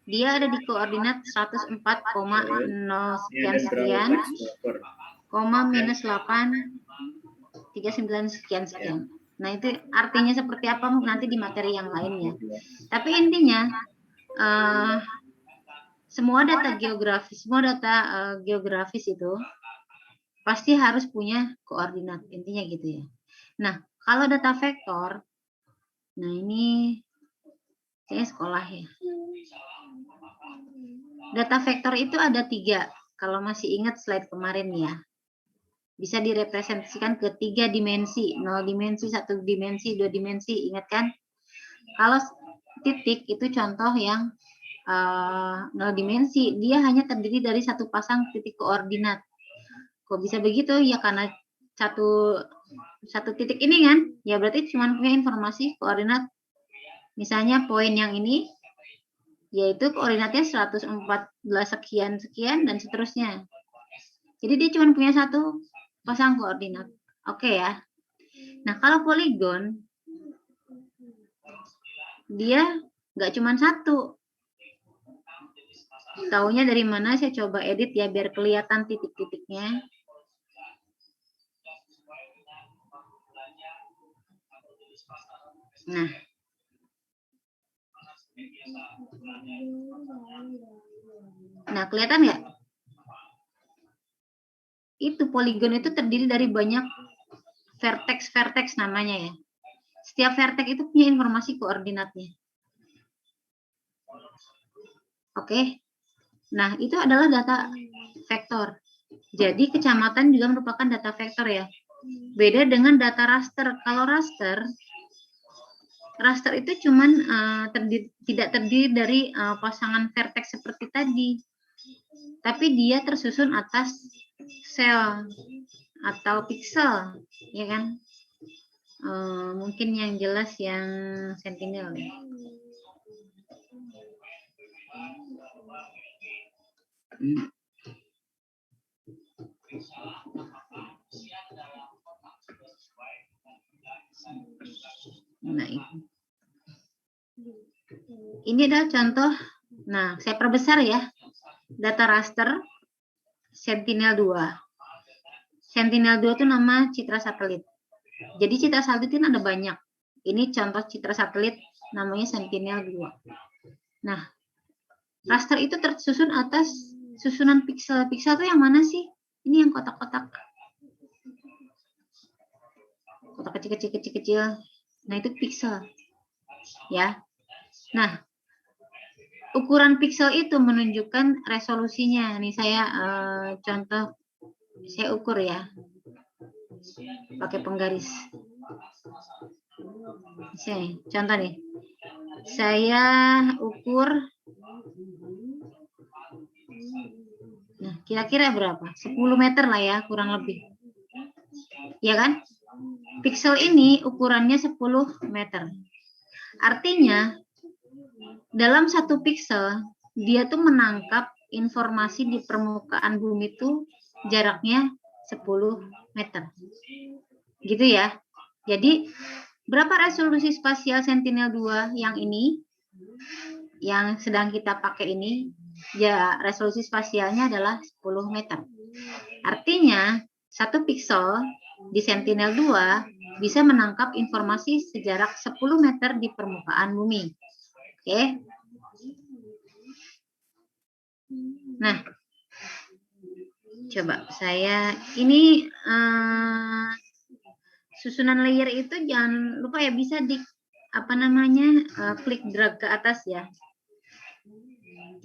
dia ada di koordinat 104,0 sekian, minus 8, 39 sekian. Nah itu artinya seperti apa nanti di materi yang lainnya. Tapi intinya semua data geografis itu pasti harus punya koordinat, intinya gitu ya. Nah kalau data vektor, nah ini saya sekolah ya. Data vektor itu ada 3. Kalau masih ingat slide kemarin ya. Bisa direpresentasikan ke 3 dimensi, 0 dimensi, 1 dimensi, 2 dimensi, ingat kan? Kalau titik itu contoh yang 0 dimensi, dia hanya terdiri dari satu pasang titik koordinat. Kok bisa begitu? Ya karena satu titik ini kan, ya berarti cuma punya informasi koordinat. Misalnya poin yang ini, yaitu koordinatnya 114 sekian dan seterusnya. Jadi dia cuma punya satu pasang koordinat. Oke ya. Nah kalau poligon, dia nggak cuma satu. Taunya dari mana? Saya coba edit ya biar kelihatan titik-titiknya. Nah kelihatan nggak? Itu poligon itu terdiri dari banyak vertex namanya ya. Setiap vertex itu punya informasi koordinatnya. Oke. Nah, itu adalah data vektor. Jadi kecamatan juga merupakan data vektor ya. Beda dengan data raster. Kalau raster itu cuman tidak terdiri dari pasangan vertex seperti tadi. Tapi dia tersusun atas sel atau pixel, ya kan? Mungkin yang jelas yang sentinel. Nah, ini adalah contoh. Nah, saya perbesar ya. Data raster Sentinel-2. Sentinel-2 itu nama citra satelit. Jadi citra satelit ini ada banyak. Ini contoh citra satelit namanya Sentinel-2. Nah, raster itu tersusun atas susunan pixel. Pixel itu yang mana sih? Ini yang kotak-kotak. Kotak kecil-kecil. Nah, itu pixel. Ya. Nah, ukuran pixel itu menunjukkan resolusinya. Nih saya contoh, saya ukur ya. Pakai penggaris. Contoh nih. Saya ukur. Nah, kira-kira berapa? 10 meter lah ya, kurang lebih. Ya kan? Pixel ini ukurannya 10 meter. Artinya, dalam satu pixel, dia tuh menangkap informasi di permukaan bumi itu jaraknya 10 meter. Gitu ya. Jadi berapa resolusi spasial Sentinel-2 yang ini? Yang sedang kita pakai ini, ya resolusi spasialnya adalah 10 meter. Artinya, 1 piksel di Sentinel-2 bisa menangkap informasi sejarak 10 meter di permukaan bumi. Oke. Nah, coba saya ini susunan layer itu jangan lupa ya, bisa di klik drag ke atas ya.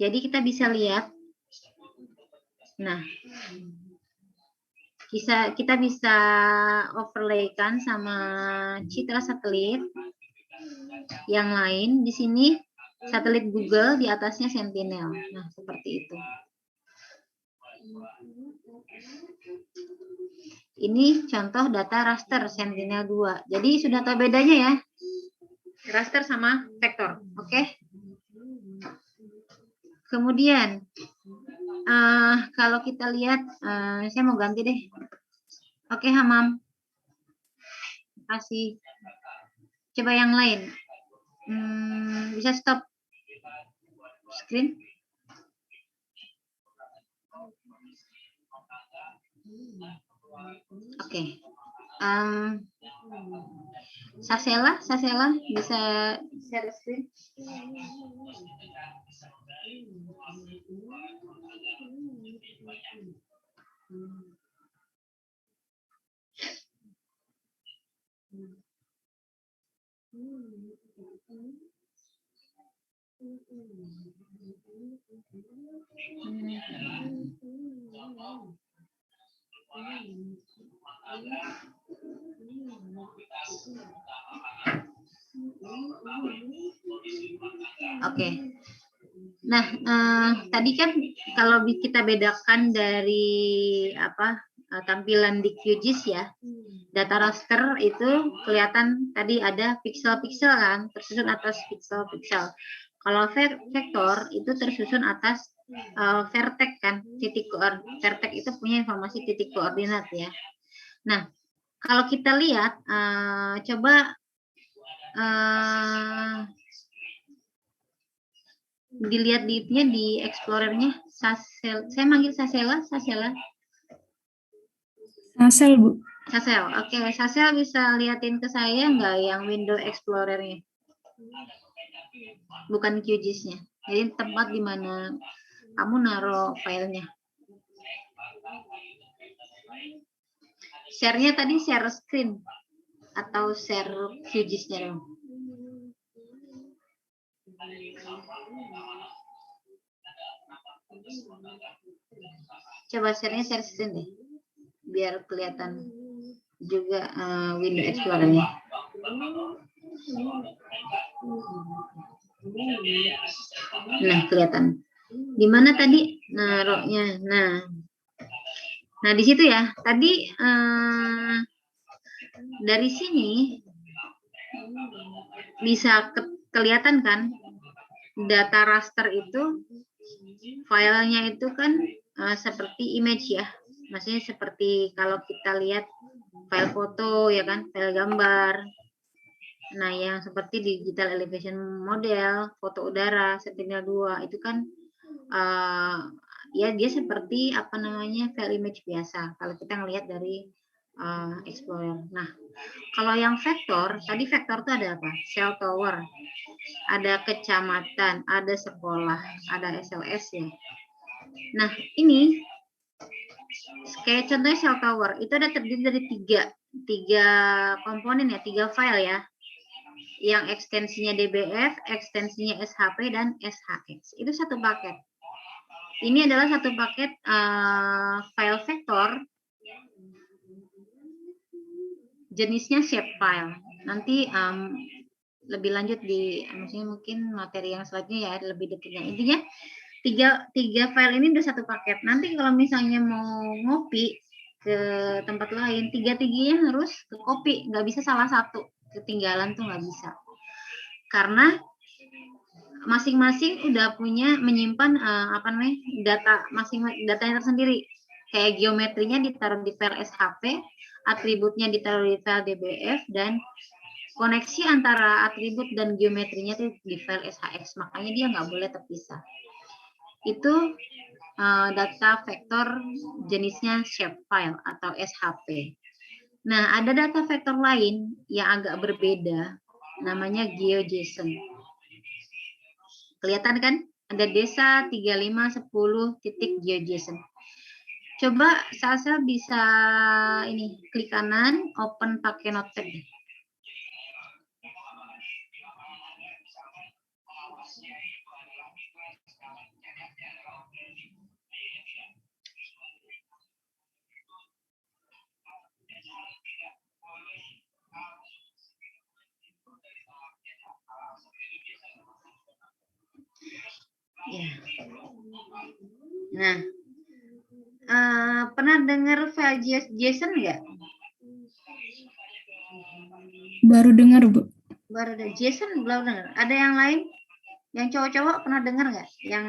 Jadi kita bisa lihat. Nah, kita bisa overlay-kan sama citra satelit yang lain. Di sini satelit Google, di atasnya Sentinel. Nah, seperti itu. Ini contoh data raster Sentinel-2. Jadi sudah tahu bedanya ya, raster sama vektor. Oke. Kemudian kalau kita lihat, saya mau ganti deh. Oke, Hamam. Kasih. Coba yang lain. Bisa stop screen. Oke. Sasela bisa share screen. Oke. Nah, tadi kan kalau kita bedakan dari tampilan di QGIS ya, data raster itu kelihatan tadi ada piksel-piksel kan, tersusun atas piksel-piksel. Kalau vektor itu tersusun atas vertex kan, vertex itu punya informasi titik koordinat ya. Nah, kalau kita lihat, coba dilihat di Explorer-nya, saya manggil Sasela. Sasel, Bu. Sasel, oke. Sasel bisa liatin ke saya nggak yang window Explorer-nya? Bukan QGIS-nya. Jadi tempat di mana kamu naruh filenya. Share-nya tadi share screen atau share QGIS-nya dong? Coba share-nya share screen deh, biar kelihatan juga window Explorer-nya. Nah, kelihatan. Di mana tadi naruhnya? Nah di situ ya. Tadi dari sini bisa kelihatan kan, data raster itu filenya itu kan seperti image ya. Maksudnya seperti kalau kita lihat file foto ya kan, file gambar. Nah, yang seperti digital elevation model, foto udara, Sentinel-2 itu kan ya dia seperti file image biasa kalau kita ngelihat dari Explorer. Nah, kalau yang vektor, tadi vektor itu ada apa? Cell tower, ada kecamatan, ada sekolah, ada SLS ya. Nah, ini kayak contohnya cell tower itu ada terdiri dari tiga komponen ya, 3 file ya, yang ekstensinya DBF, ekstensinya SHP dan SHX. Itu satu paket. Ini adalah satu paket file vektor, jenisnya shapefile. Nanti lebih lanjut maksudnya mungkin materi yang selanjutnya ya, lebih detailnya. Intinya tiga file ini udah satu paket. Nanti kalau misalnya mau ngopi ke tempat lain, tiga-tiganya harus ke copy, nggak bisa salah satu, ketinggalan tuh nggak bisa. Karena masing-masing udah punya menyimpan datanya tersendiri. kayak geometrinya ditaruh di file SHP, atributnya ditaruh di file DBF, dan koneksi antara atribut dan geometrinya itu di file SHX. Makanya dia nggak boleh terpisah. Itu data vektor jenisnya shapefile atau SHP. Nah, ada data vektor lain yang agak berbeda, namanya GeoJSON. Kelihatan kan? Ada desa 3510.GeoJSON. Coba Salsa bisa ini klik kanan, open pakai Notepad. Ya. Nah, pernah dengar file JSON nggak? Baru dengar, Bu. Baru ada JSON, belum dengar. Ada yang lain? Yang cowok-cowok pernah dengar nggak? Yang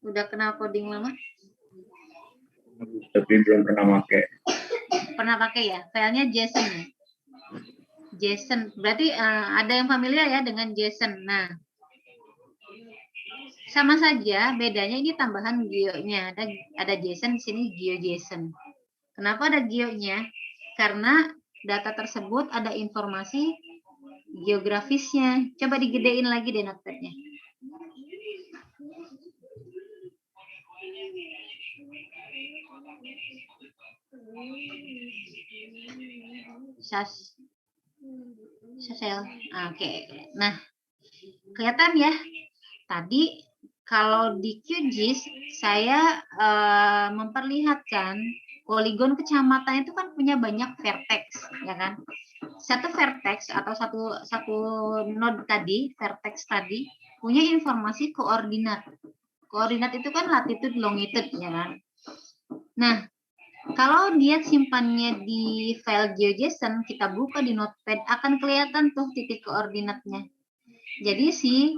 udah kenal coding lama? Tapi belum pernah pakai. Pernah pakai ya? Filenya JSON ya? JSON. Berarti ada yang familiar ya dengan JSON. Nah, sama saja, bedanya ini tambahan geo-nya. Ada JSON, di sini GeoJSON. Kenapa ada geo-nya? Karena data tersebut ada informasi geografisnya. Coba digedein lagi deh Notepad-nya. Oke. Nah, kelihatan ya. Tadi kalau di QGIS saya memperlihatkan poligon kecamatan itu kan punya banyak vertex, ya kan? Satu vertex atau satu node tadi, vertex tadi punya informasi koordinat. Koordinat itu kan latitude, longitude, ya kan? Nah, kalau dia simpannya di file GeoJSON, kita buka di Notepad, akan kelihatan tuh titik koordinatnya. Jadi si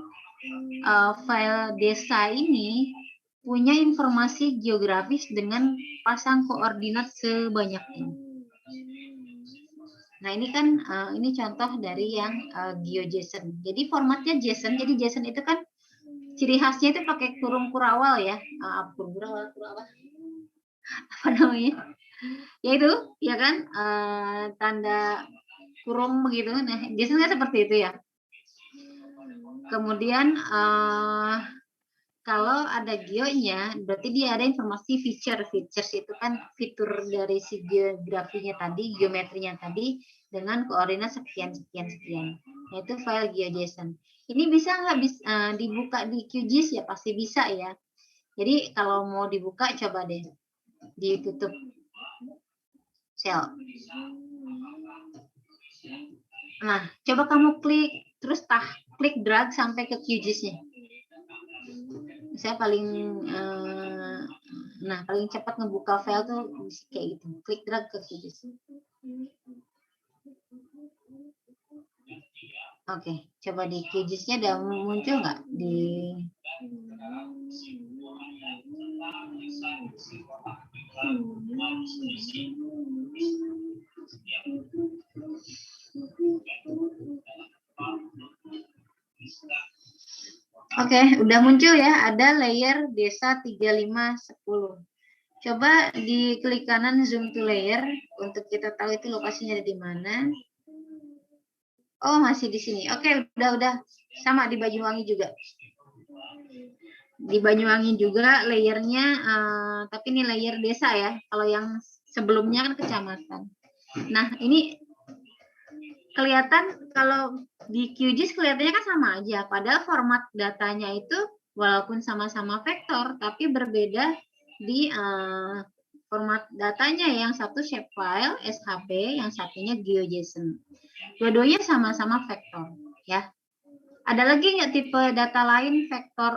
file desa ini punya informasi geografis dengan pasang koordinat sebanyak ini. Nah, ini kan ini contoh dari yang GeoJSON. Jadi formatnya JSON. Jadi JSON itu kan ciri khasnya itu pakai kurung kurawal ya. Kurawal apa namanya? Ya itu, ya kan? Tanda kurung begitu. Nah, JSON kan seperti itu ya. Kemudian kalau ada geonya, berarti dia ada informasi features itu kan fitur dari si geografinya tadi, geometrinya tadi dengan koordinat sekian. Yaitu file GeoJSON. Ini bisa nggak dibuka di QGIS ya? Pasti bisa ya. Jadi kalau mau dibuka coba deh ditutup sel. Nah, coba kamu klik terus klik drag sampai ke QGIS-nya. Saya paling paling cepat ngebuka file tuh kayak gitu. Klik drag ke QGIS. Oke, coba di QGIS-nya udah muncul nggak di Oke, udah muncul ya, ada layer desa 3510. Coba diklik kanan zoom to layer untuk kita tahu itu lokasinya ada di mana. Oh, masih di sini. Oke, udah sama di Banyuwangi juga. Di Banyuwangi juga layernya, tapi ini layer desa ya. Kalau yang sebelumnya kan kecamatan. Nah, ini kelihatan kalau di QGIS kelihatannya kan sama aja. Padahal format datanya itu walaupun sama-sama vektor, tapi berbeda di format datanya. Yang satu shapefile, SHP, yang satunya GeoJSON. Dua-duanya sama-sama vektor, ya. Ada lagi nggak tipe data lain vektor,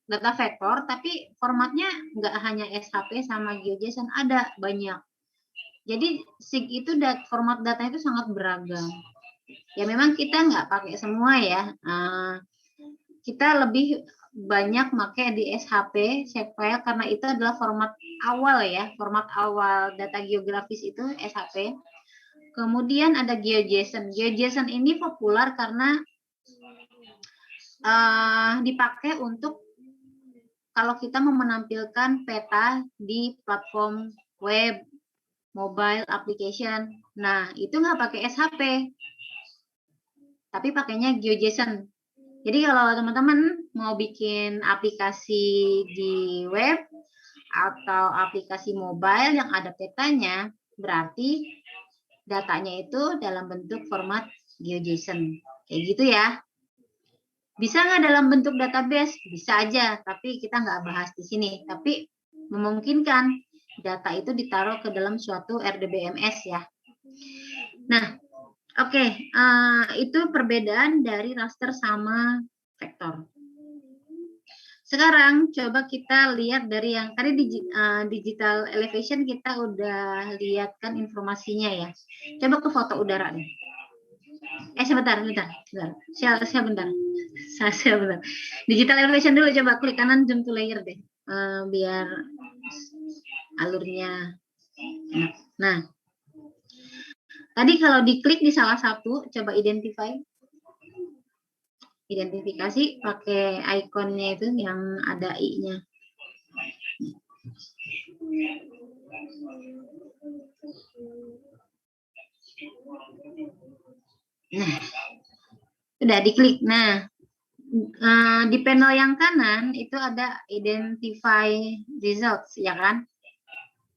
data vektor, tapi formatnya nggak hanya SHP sama GeoJSON, ada banyak. Jadi SIG itu format datanya itu sangat beragam. Ya memang kita nggak pakai semua ya. Kita lebih banyak pakai di SHP, shapefile, karena itu adalah format awal ya, format awal data geografis itu SHP. Kemudian ada GeoJSON. GeoJSON ini populer karena dipakai untuk kalau kita mau menampilkan peta di platform web, mobile application. Nah, itu nggak pakai SHP, tapi pakainya GeoJSON. Jadi kalau teman-teman mau bikin aplikasi di web atau aplikasi mobile yang ada petanya, berarti datanya itu dalam bentuk format GeoJSON. Kayak gitu ya. Bisa nggak dalam bentuk database? Bisa aja, tapi kita nggak bahas di sini. Tapi memungkinkan data itu ditaruh ke dalam suatu RDBMS ya. Nah, oke, itu perbedaan dari raster sama vektor. Sekarang coba kita lihat dari yang tadi digital elevation kita udah lihat kan informasinya ya. Coba ke foto udara nih. Sebentar. Saya bentar. Digital elevation dulu, coba klik kanan zoom to layer deh. Biar alurnya enak. Nah, tadi kalau diklik di salah satu, coba identifikasi pakai ikonnya itu yang ada i-nya. Nah, udah diklik. Nah, di panel yang kanan itu ada identify results, ya kan?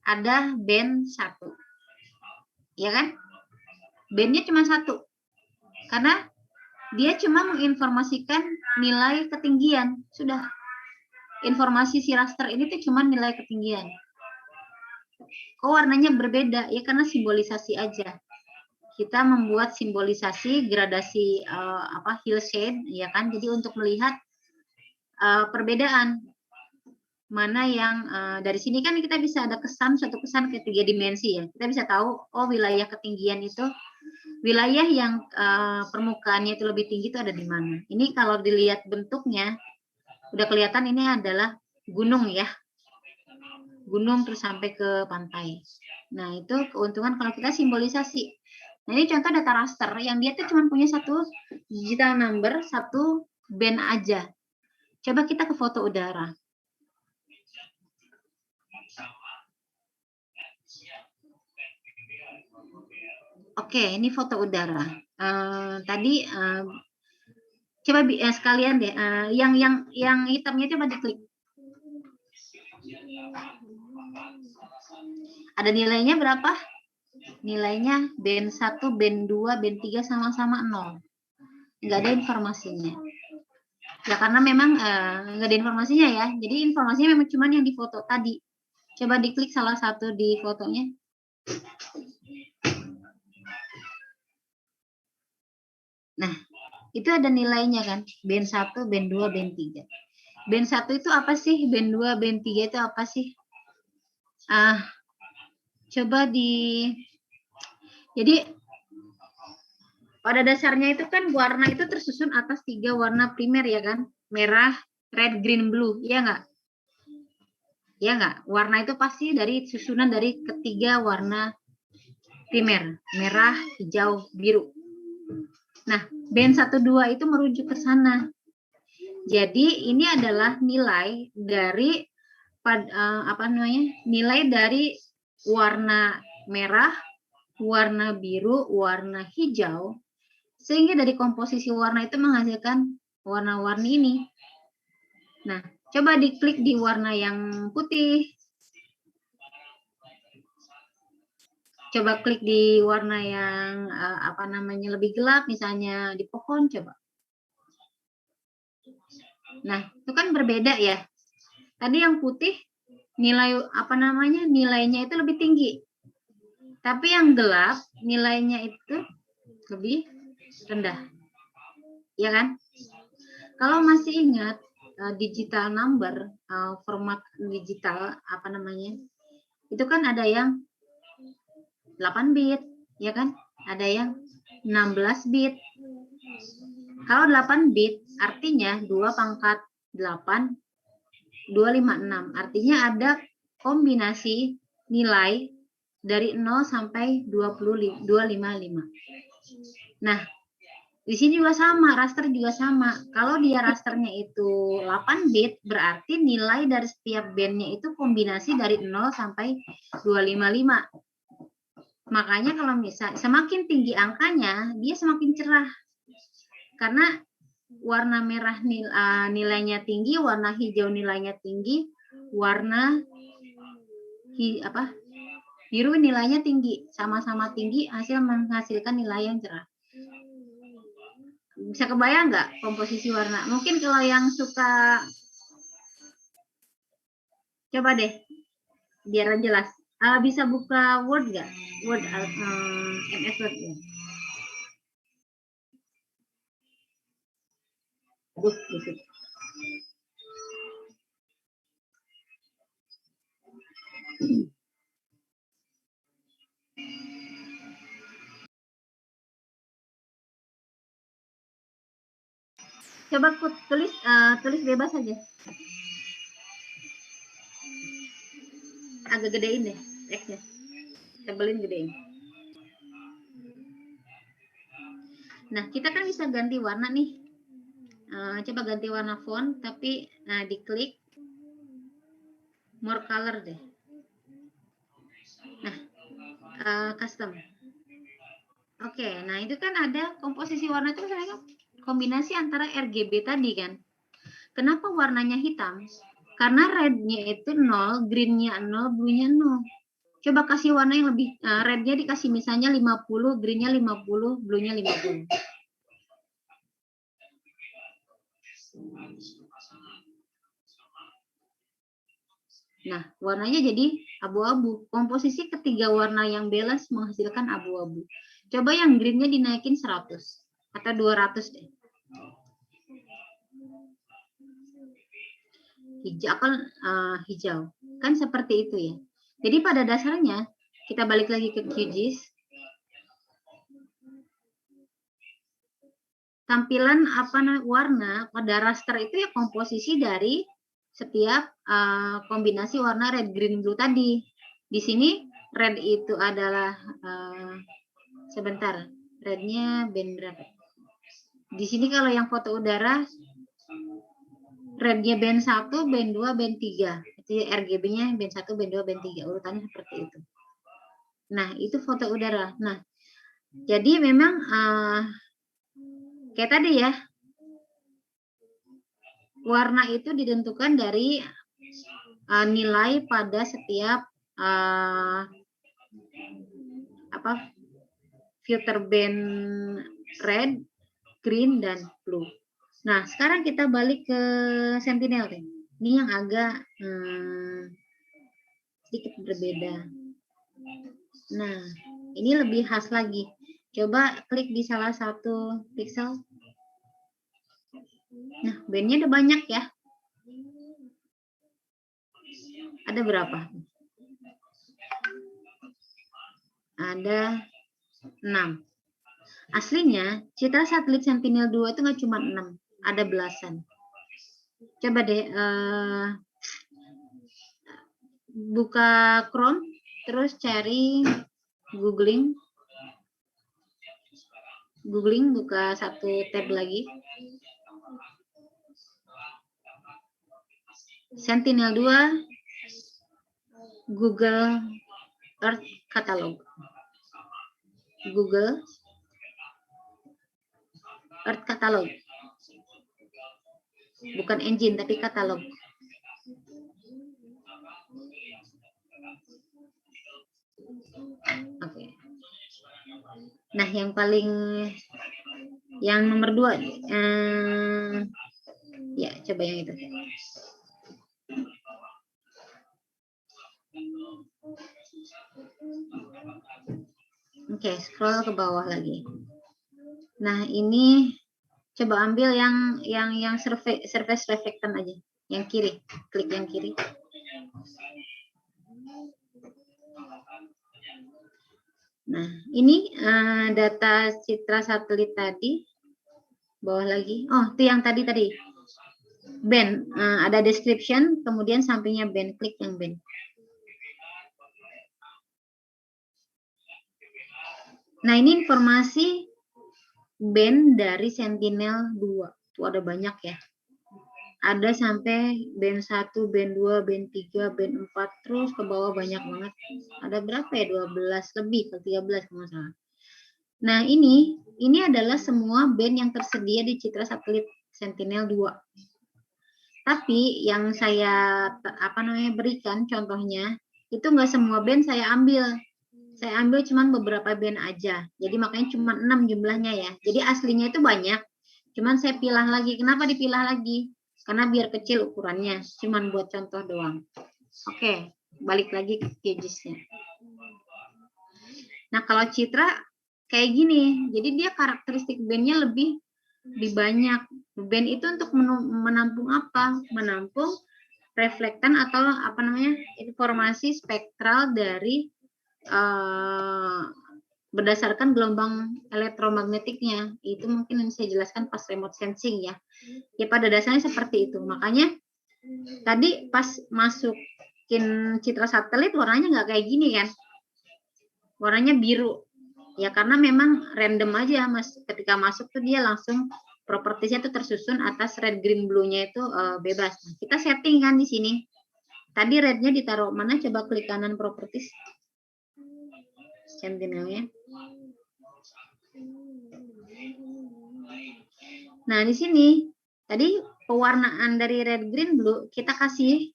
Ada band 1. Ya kan? Bandnya cuma 1. Karena dia cuma menginformasikan nilai ketinggian. Sudah. Informasi si raster ini tuh cuma nilai ketinggian. Kok warnanya berbeda? Ya karena simbolisasi aja. Kita membuat simbolisasi gradasi hillshade, ya kan? Jadi untuk melihat perbedaan mana yang dari sini kan kita bisa ada suatu kesan ke 3 dimensi ya. Kita bisa tahu oh wilayah ketinggian itu wilayah yang permukaannya itu lebih tinggi itu ada di mana. Ini kalau dilihat bentuknya udah kelihatan ini adalah gunung ya. Gunung terus sampai ke pantai. Nah, itu keuntungan kalau kita simbolisasi. Nah, ini contoh data raster yang dia tuh cuma punya 1 digital number, 1 band aja. Coba kita ke foto udara. Oke, ini foto udara. Tadi coba sekalian deh, yang hitamnya coba diklik. Ada nilainya berapa? Nilainya band 1, band 2, band 3 sama-sama 0. Nggak ada informasinya. Ya karena memang nggak ada informasinya ya. Jadi informasinya memang cuma yang di foto tadi. Coba diklik salah satu di fotonya. Nah, itu ada nilainya kan. Band 1, band 2, band 3. Band 1 itu apa sih? Band 2, band 3 itu apa sih? Coba jadi pada dasarnya itu kan warna itu tersusun atas 3 warna primer ya kan? Merah, red, green, blue. Iya nggak? Iya nggak? Warna itu pasti dari susunan dari ketiga warna primer. Merah, hijau, biru. Nah, band 1, 2 itu merujuk ke sana. Jadi ini adalah nilai dari nilai dari warna merah, warna biru, warna hijau, sehingga dari komposisi warna itu menghasilkan warna-warni ini. Nah, coba diklik di warna yang putih. Coba klik di warna yang lebih gelap, misalnya di pohon, coba. Nah, itu kan berbeda ya. Tadi yang putih nilainya itu lebih tinggi. Tapi yang gelap nilainya itu lebih rendah. Ya kan? Kalau masih ingat digital number, format digital itu kan ada yang 8 bit, ya kan? Ada yang 16 bit. Kalau 8 bit artinya 2 pangkat 8, 256. Artinya ada kombinasi nilai dari 0 sampai 255. Nah, di sini juga sama, raster juga sama. Kalau dia rasternya itu 8 bit, berarti nilai dari setiap bandnya itu kombinasi dari 0 sampai 255. Makanya kalau misal semakin tinggi angkanya, dia semakin cerah. Karena warna merah nilainya tinggi, warna hijau nilainya tinggi, warna biru nilainya tinggi. Sama-sama tinggi, menghasilkan nilai yang cerah. Bisa kebayang nggak komposisi warna? Mungkin kalau yang suka, coba deh, biar jelas. Bisa buka Word nggak? Word, MS Word ya. Aduh, busuk. Coba tulis bebas aja. Agak gedein deh teksnya. Tebelin, gedein. Nah, kita kan bisa ganti warna nih. Coba ganti warna font, tapi diklik more color deh. Nah, custom. Oke, nah itu kan ada komposisi warna itu misalnya kombinasi antara RGB tadi kan. Kenapa warnanya hitam? Karena rednya itu 0, greennya 0, bluenya 0. Coba kasih warna yang lebih, rednya dikasih misalnya 50, greennya 50, bluenya 50. Nah, warnanya jadi abu-abu. Komposisi ketiga warna yang balance menghasilkan abu-abu. Coba yang greennya dinaikin 100 atau 200 deh. Hijau kan seperti itu ya. Jadi pada dasarnya kita balik lagi ke QGIS. Tampilan warna pada raster itu ya komposisi dari setiap kombinasi warna red, green, blue tadi. Di sini red itu adalah sebentar, rednya band berapa? Di sini kalau yang foto udara rednya band 1, band 2, band 3. Jadi RGB-nya band 1, band 2, band 3. Urutannya seperti itu. Nah, itu foto udara. Nah, jadi memang kayak tadi ya, warna itu ditentukan dari nilai pada setiap filter band red, green, dan blue. Nah, sekarang kita balik ke Sentinel. Ini yang agak sedikit berbeda. Nah, ini lebih khas lagi. Coba klik di salah satu pixel. Nah, bandnya ada banyak ya. Ada berapa? Ada 6. Aslinya, citra satelit Sentinel-2 itu nggak cuma 6. Ada belasan. Coba deh buka Chrome, terus cari googling, buka satu tab lagi. Sentinel-2 Google Earth Catalog. Google Earth Catalog. Bukan engine tapi katalog. Oke. Nah, yang nomor 2 ya, coba yang itu. Oke, scroll ke bawah lagi. Nah, ini coba ambil yang surface reflectant aja, yang kiri, klik yang kiri. Nah, ini data citra satelit tadi, bawah lagi. Oh, itu yang tadi. band, ada description, kemudian sampingnya band, klik yang band. Nah, ini informasi band dari Sentinel-2. Tuh ada banyak ya. Ada sampai band 1, band 2, band 3, band 4, terus ke bawah banyak banget. Ada berapa ya? 12 lebih, ke 13 kalau nggak salah. Nah, ini adalah semua band yang tersedia di citra satelit Sentinel-2. Tapi yang saya berikan contohnya, itu nggak semua band saya ambil. Saya ambil cuma beberapa band aja. Jadi makanya cuma 6 jumlahnya ya. Jadi aslinya itu banyak. Cuman saya pilah lagi. Kenapa dipilah lagi? Karena biar kecil ukurannya. Cuman buat contoh doang. Oke, balik lagi ke QGIS-nya. Nah, kalau citra kayak gini. Jadi dia karakteristik bandnya lebih banyak. Band itu untuk menampung apa? Menampung reflektan atau informasi spektral dari berdasarkan gelombang elektromagnetiknya. Itu mungkin yang saya jelaskan pas remote sensing ya. Ya pada dasarnya seperti itu. Makanya tadi pas masukin citra satelit warnanya nggak kayak gini kan. Warnanya biru. Ya karena memang random aja Mas. Ketika masuk tuh dia langsung propertiesnya tuh tersusun atas red, green, blue-nya itu bebas. Nah, kita setting kan di sini. Tadi red-nya ditaruh mana? Coba klik kanan properties. Sentinel-nya. Nah, di sini tadi pewarnaan dari red, green, blue kita kasih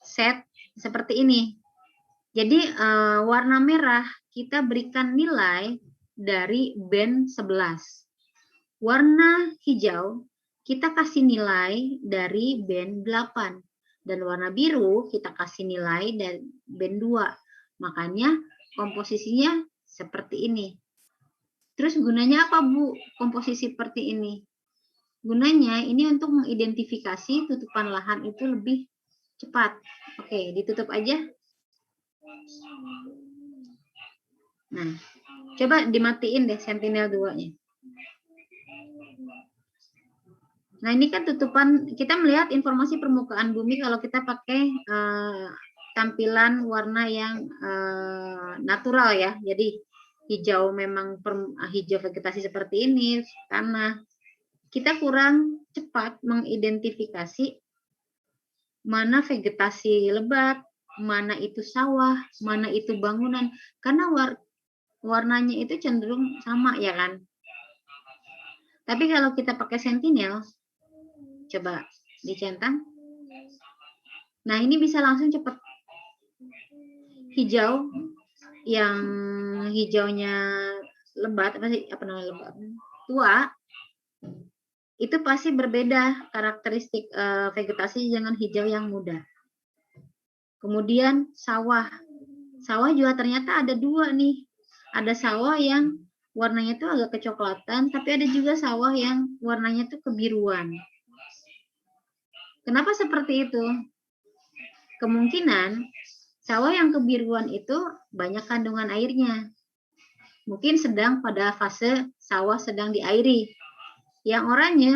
set seperti ini. Jadi warna merah kita berikan nilai dari band 11. Warna hijau kita kasih nilai dari band 8. Dan warna biru kita kasih nilai dari band 2. Makanya komposisinya seperti ini. Terus gunanya apa Bu komposisi seperti ini? Gunanya ini untuk mengidentifikasi tutupan lahan itu lebih cepat. Oke, ditutup aja. Nah, coba dimatiin deh Sentinel 2-nya. Nah, ini kan tutupan, kita melihat informasi permukaan bumi kalau kita pakai tampilan warna yang natural ya. Jadi hijau memang hijau vegetasi seperti ini, tanah. Kita kurang cepat mengidentifikasi mana vegetasi lebat, mana itu sawah, mana itu bangunan. Karena warnanya itu cenderung sama ya kan. Tapi kalau kita pakai Sentinel, coba dicentang. Nah, ini bisa langsung cepat. Hijau yang hijaunya lebat lebat tua itu pasti berbeda karakteristik vegetasi dengan hijau yang muda. Kemudian sawah. Sawah juga ternyata ada dua nih. Ada sawah yang warnanya tuh agak kecoklatan, tapi ada juga sawah yang warnanya tuh kebiruan. Kenapa seperti itu? Kemungkinan sawah yang kebiruan itu banyak kandungan airnya. Mungkin sedang pada fase sawah sedang diairi. Yang oranye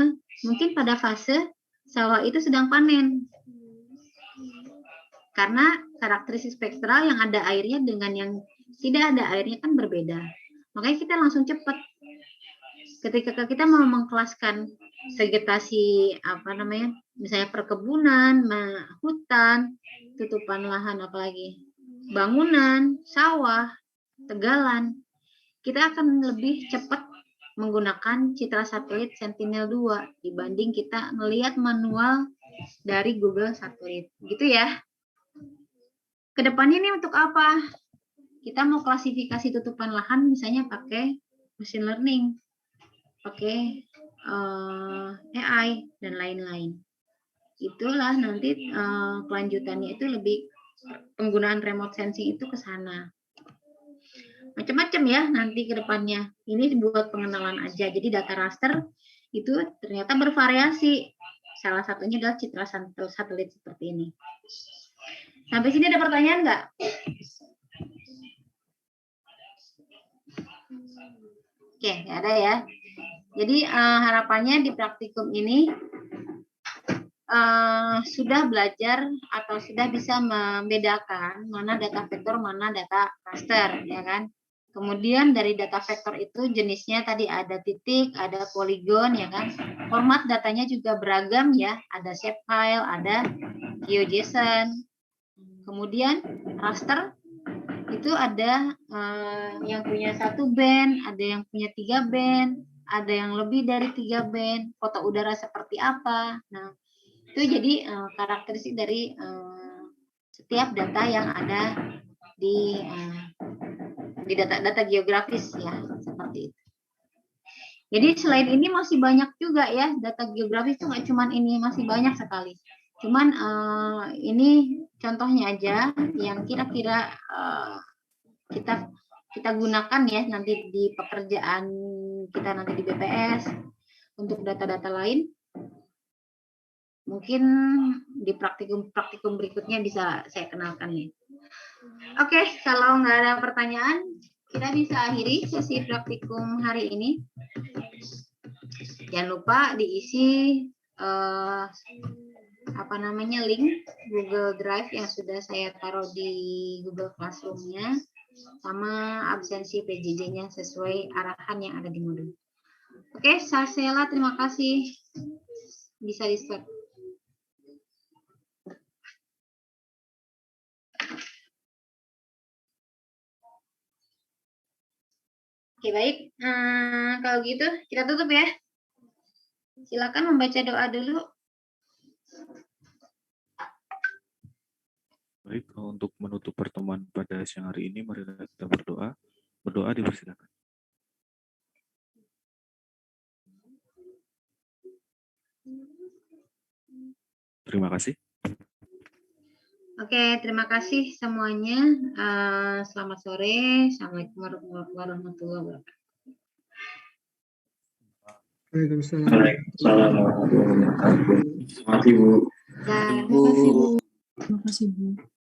mungkin pada fase sawah itu sedang panen. Karena karakteristik spektral yang ada airnya dengan yang tidak ada airnya kan berbeda. Makanya kita langsung cepat. Ketika kita mau mengkelaskan vegetasi misalnya perkebunan, hutan, tutupan lahan apalagi, bangunan, sawah, tegalan, kita akan lebih cepat menggunakan citra satelit Sentinel-2 dibanding kita melihat manual dari Google Satelit. Gitu ya. Kedepannya ini untuk apa? Kita mau klasifikasi tutupan lahan misalnya pakai machine learning, pakai AI, dan lain-lain. Itulah nanti kelanjutannya itu lebih penggunaan remote sensing itu ke sana. Macam-macam ya nanti ke depannya. Ini buat pengenalan aja. Jadi data raster itu ternyata bervariasi. Salah satunya adalah citra satelit seperti ini. Sampai sini ada pertanyaan nggak? Oke, nggak ada ya. Jadi harapannya di praktikum ini sudah belajar atau sudah bisa membedakan mana data vektor, mana data raster, ya kan? Kemudian dari data vektor itu jenisnya tadi ada titik, ada poligon, ya kan? Format datanya juga beragam ya, ada shapefile, ada GeoJSON. Kemudian raster itu ada yang punya 1 band, ada yang punya 3 band, ada yang lebih dari 3 band, foto udara seperti apa. Nah, itu jadi karakteristik dari setiap data yang ada di data geografis ya, seperti itu. Jadi selain ini masih banyak juga ya, data geografis itu nggak cuman ini, masih banyak sekali. Cuman ini contohnya aja yang kira-kira kita gunakan ya nanti di pekerjaan kita nanti di BPS. Untuk data-data lain mungkin di praktikum berikutnya bisa saya kenalkan ya. Oke, kalau nggak ada pertanyaan, kita bisa akhiri sesi praktikum hari ini. Jangan lupa diisi link Google Drive yang sudah saya taruh di Google Classroom-nya, sama absensi PJJ-nya sesuai arahan yang ada di modul. Oke, Sasela, terima kasih. Bisa di-start. Oke, baik. Kalau gitu, kita tutup ya. Silakan membaca doa dulu. Baik, untuk menutup pertemuan pada siang hari ini, mari kita berdoa. Berdoa dipersilakan. Terima kasih. Oke, terima kasih semuanya. Selamat sore. Assalamualaikum warahmatullahi wabarakatuh. Waalaikumsalam warahmatullahi wabarakatuh. Terima kasih, Bu. Dan Terima kasih, Bu. Terima kasih, Bu.